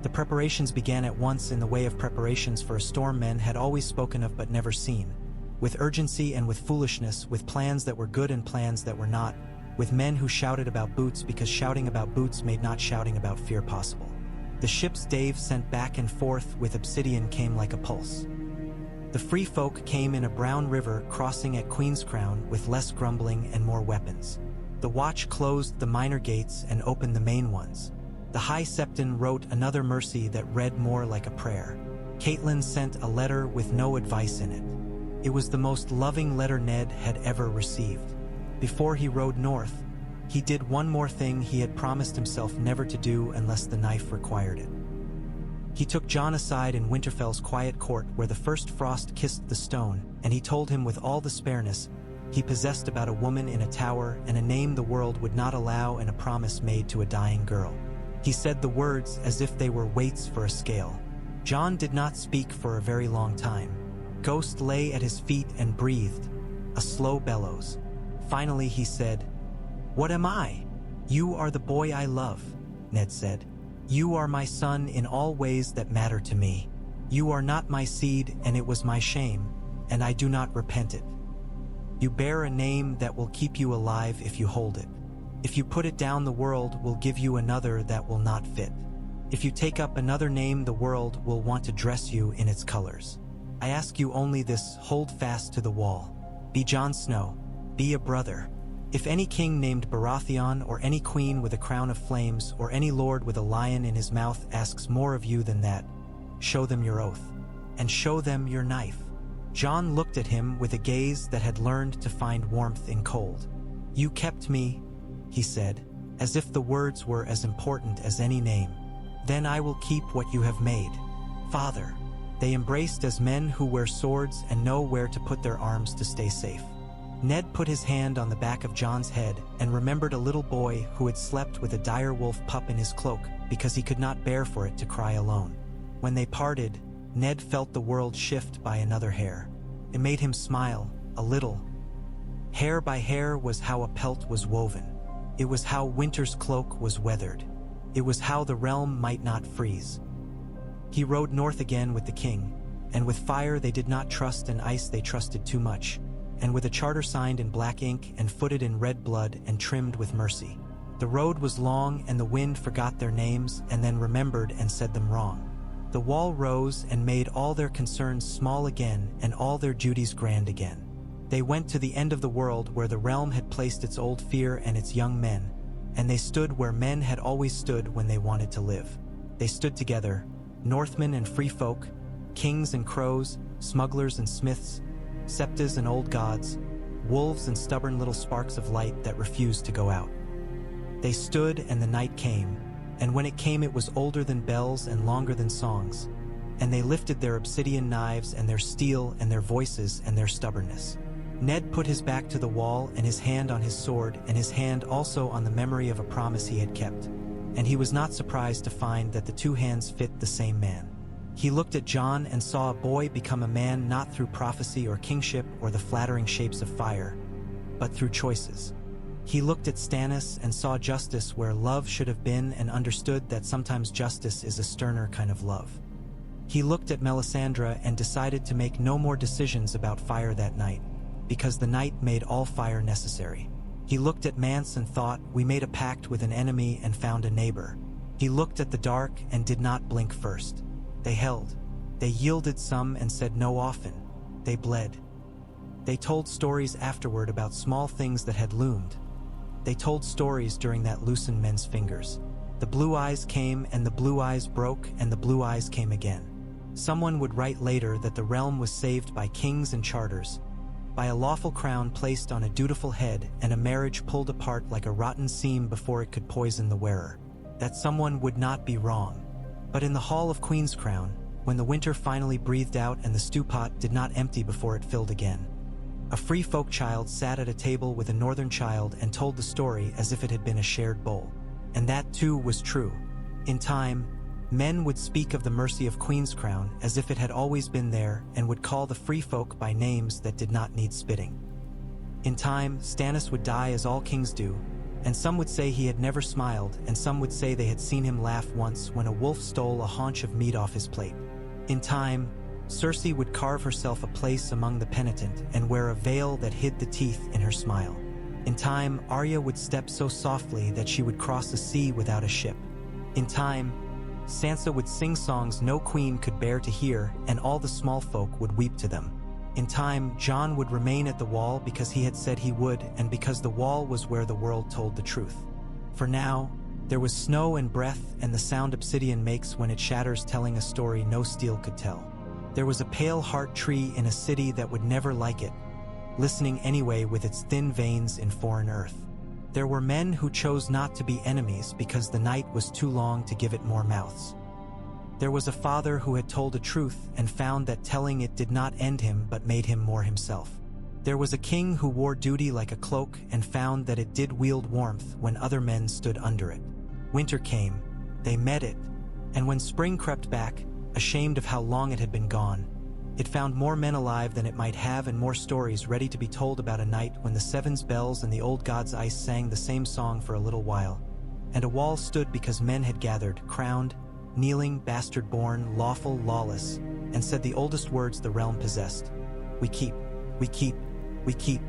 The preparations began at once in the way of preparations for a storm men had always spoken of but never seen, with urgency and with foolishness, with plans that were good and plans that were not, with men who shouted about boots because shouting about boots made not shouting about fear possible. The ships Dave sent back and forth with obsidian came like a pulse. The free folk came in a brown river crossing at Queen's Crown with less grumbling and more weapons. The watch closed the minor gates and opened the main ones. The High Septon wrote another mercy that read more like a prayer. Catelyn sent a letter with no advice in it. It was the most loving letter Ned had ever received. Before he rode north, he did one more thing he had promised himself never to do unless the knife required it. He took Jon aside in Winterfell's quiet court where the first frost kissed the stone, and he told him with all the spareness he possessed about a woman in a tower and a name the world would not allow and a promise made to a dying girl. He said the words as if they were weights for a scale. Jon did not speak for a very long time. Ghost lay at his feet and breathed, a slow bellows. Finally he said, "What am I?" "You are the boy I love," Ned said. "You are my son in all ways that matter to me. You are not my seed, and it was my shame, and I do not repent it. You bear a name that will keep you alive if you hold it. If you put it down, the world will give you another that will not fit. If you take up another name, the world will want to dress you in its colors. I ask you only this: hold fast to the wall. Be Jon Snow. Be a brother. If any king named Baratheon, or any queen with a crown of flames, or any lord with a lion in his mouth asks more of you than that, show them your oath, and show them your knife." Jon looked at him with a gaze that had learned to find warmth in cold. "You kept me," he said, as if the words were as important as any name. "Then I will keep what you have made. Father." They embraced as men who wear swords and know where to put their arms to stay safe. Ned put his hand on the back of Jon's head and remembered a little boy who had slept with a dire wolf pup in his cloak because he could not bear for it to cry alone. When they parted, Ned felt the world shift by another hair. It made him smile, a little. Hair by hair was how a pelt was woven. It was how winter's cloak was weathered. It was how the realm might not freeze. He rode north again with the king, and with fire they did not trust and ice they trusted too much, and with a charter signed in black ink and footed in red blood and trimmed with mercy. The road was long and the wind forgot their names and then remembered and said them wrong. The wall rose and made all their concerns small again and all their duties grand again. They went to the end of the world where the realm had placed its old fear and its young men, and they stood where men had always stood when they wanted to live. They stood together, Northmen and free folk, kings and crows, smugglers and smiths, septas and old gods, wolves and stubborn little sparks of light that refused to go out. They stood and the night came, and when it came it was older than bells and longer than songs, and they lifted their obsidian knives and their steel and their voices and their stubbornness. Ned put his back to the wall and his hand on his sword and his hand also on the memory of a promise he had kept, and he was not surprised to find that the two hands fit the same man. He looked at Jon and saw a boy become a man not through prophecy or kingship or the flattering shapes of fire, but through choices. He looked at Stannis and saw justice where love should have been and understood that sometimes justice is a sterner kind of love. He looked at Melisandre and decided to make no more decisions about fire that night, because the night made all fire necessary. He looked at Mance and thought, we made a pact with an enemy and found a neighbor. He looked at the dark and did not blink first. They held. They yielded some and said no often. They bled. They told stories afterward about small things that had loomed. They told stories during that loosened men's fingers. The blue eyes came and the blue eyes broke and the blue eyes came again. Someone would write later that the realm was saved by kings and charters, by a lawful crown placed on a dutiful head and a marriage pulled apart like a rotten seam before it could poison the wearer. That someone would not be wrong. But in the hall of Queen's Crown, when the winter finally breathed out and the stew pot did not empty before it filled again, a free folk child sat at a table with a northern child and told the story as if it had been a shared bowl. And that too was true. In time, men would speak of the mercy of Queen's Crown as if it had always been there and would call the free folk by names that did not need spitting. In time, Stannis would die as all kings do, and some would say he had never smiled, and some would say they had seen him laugh once when a wolf stole a haunch of meat off his plate. In time, Cersei would carve herself a place among the penitent and wear a veil that hid the teeth in her smile. In time, Arya would step so softly that she would cross the sea without a ship. In time, Sansa would sing songs no queen could bear to hear, and all the small folk would weep to them. In time, Jon would remain at the wall because he had said he would, and because the wall was where the world told the truth. For now, There was snow and breath and the sound obsidian makes when it shatters, telling a story no steel could tell. There was a pale heart tree in a city that would never like it, listening anyway with its thin veins in foreign earth. There were men who chose not to be enemies because the night was too long to give it more mouths. There was a father who had told a truth and found that telling it did not end him but made him more himself. There was a king who wore duty like a cloak and found that it did wield warmth when other men stood under it. Winter came, they met it, and when spring crept back, ashamed of how long it had been gone, it found more men alive than it might have and more stories ready to be told about a night when the Seven's bells and the old god's ice sang the same song for a little while, and a wall stood because men had gathered, crowned, kneeling, bastard-born, lawful, lawless, and said the oldest words the realm possessed. We keep, we keep, we keep.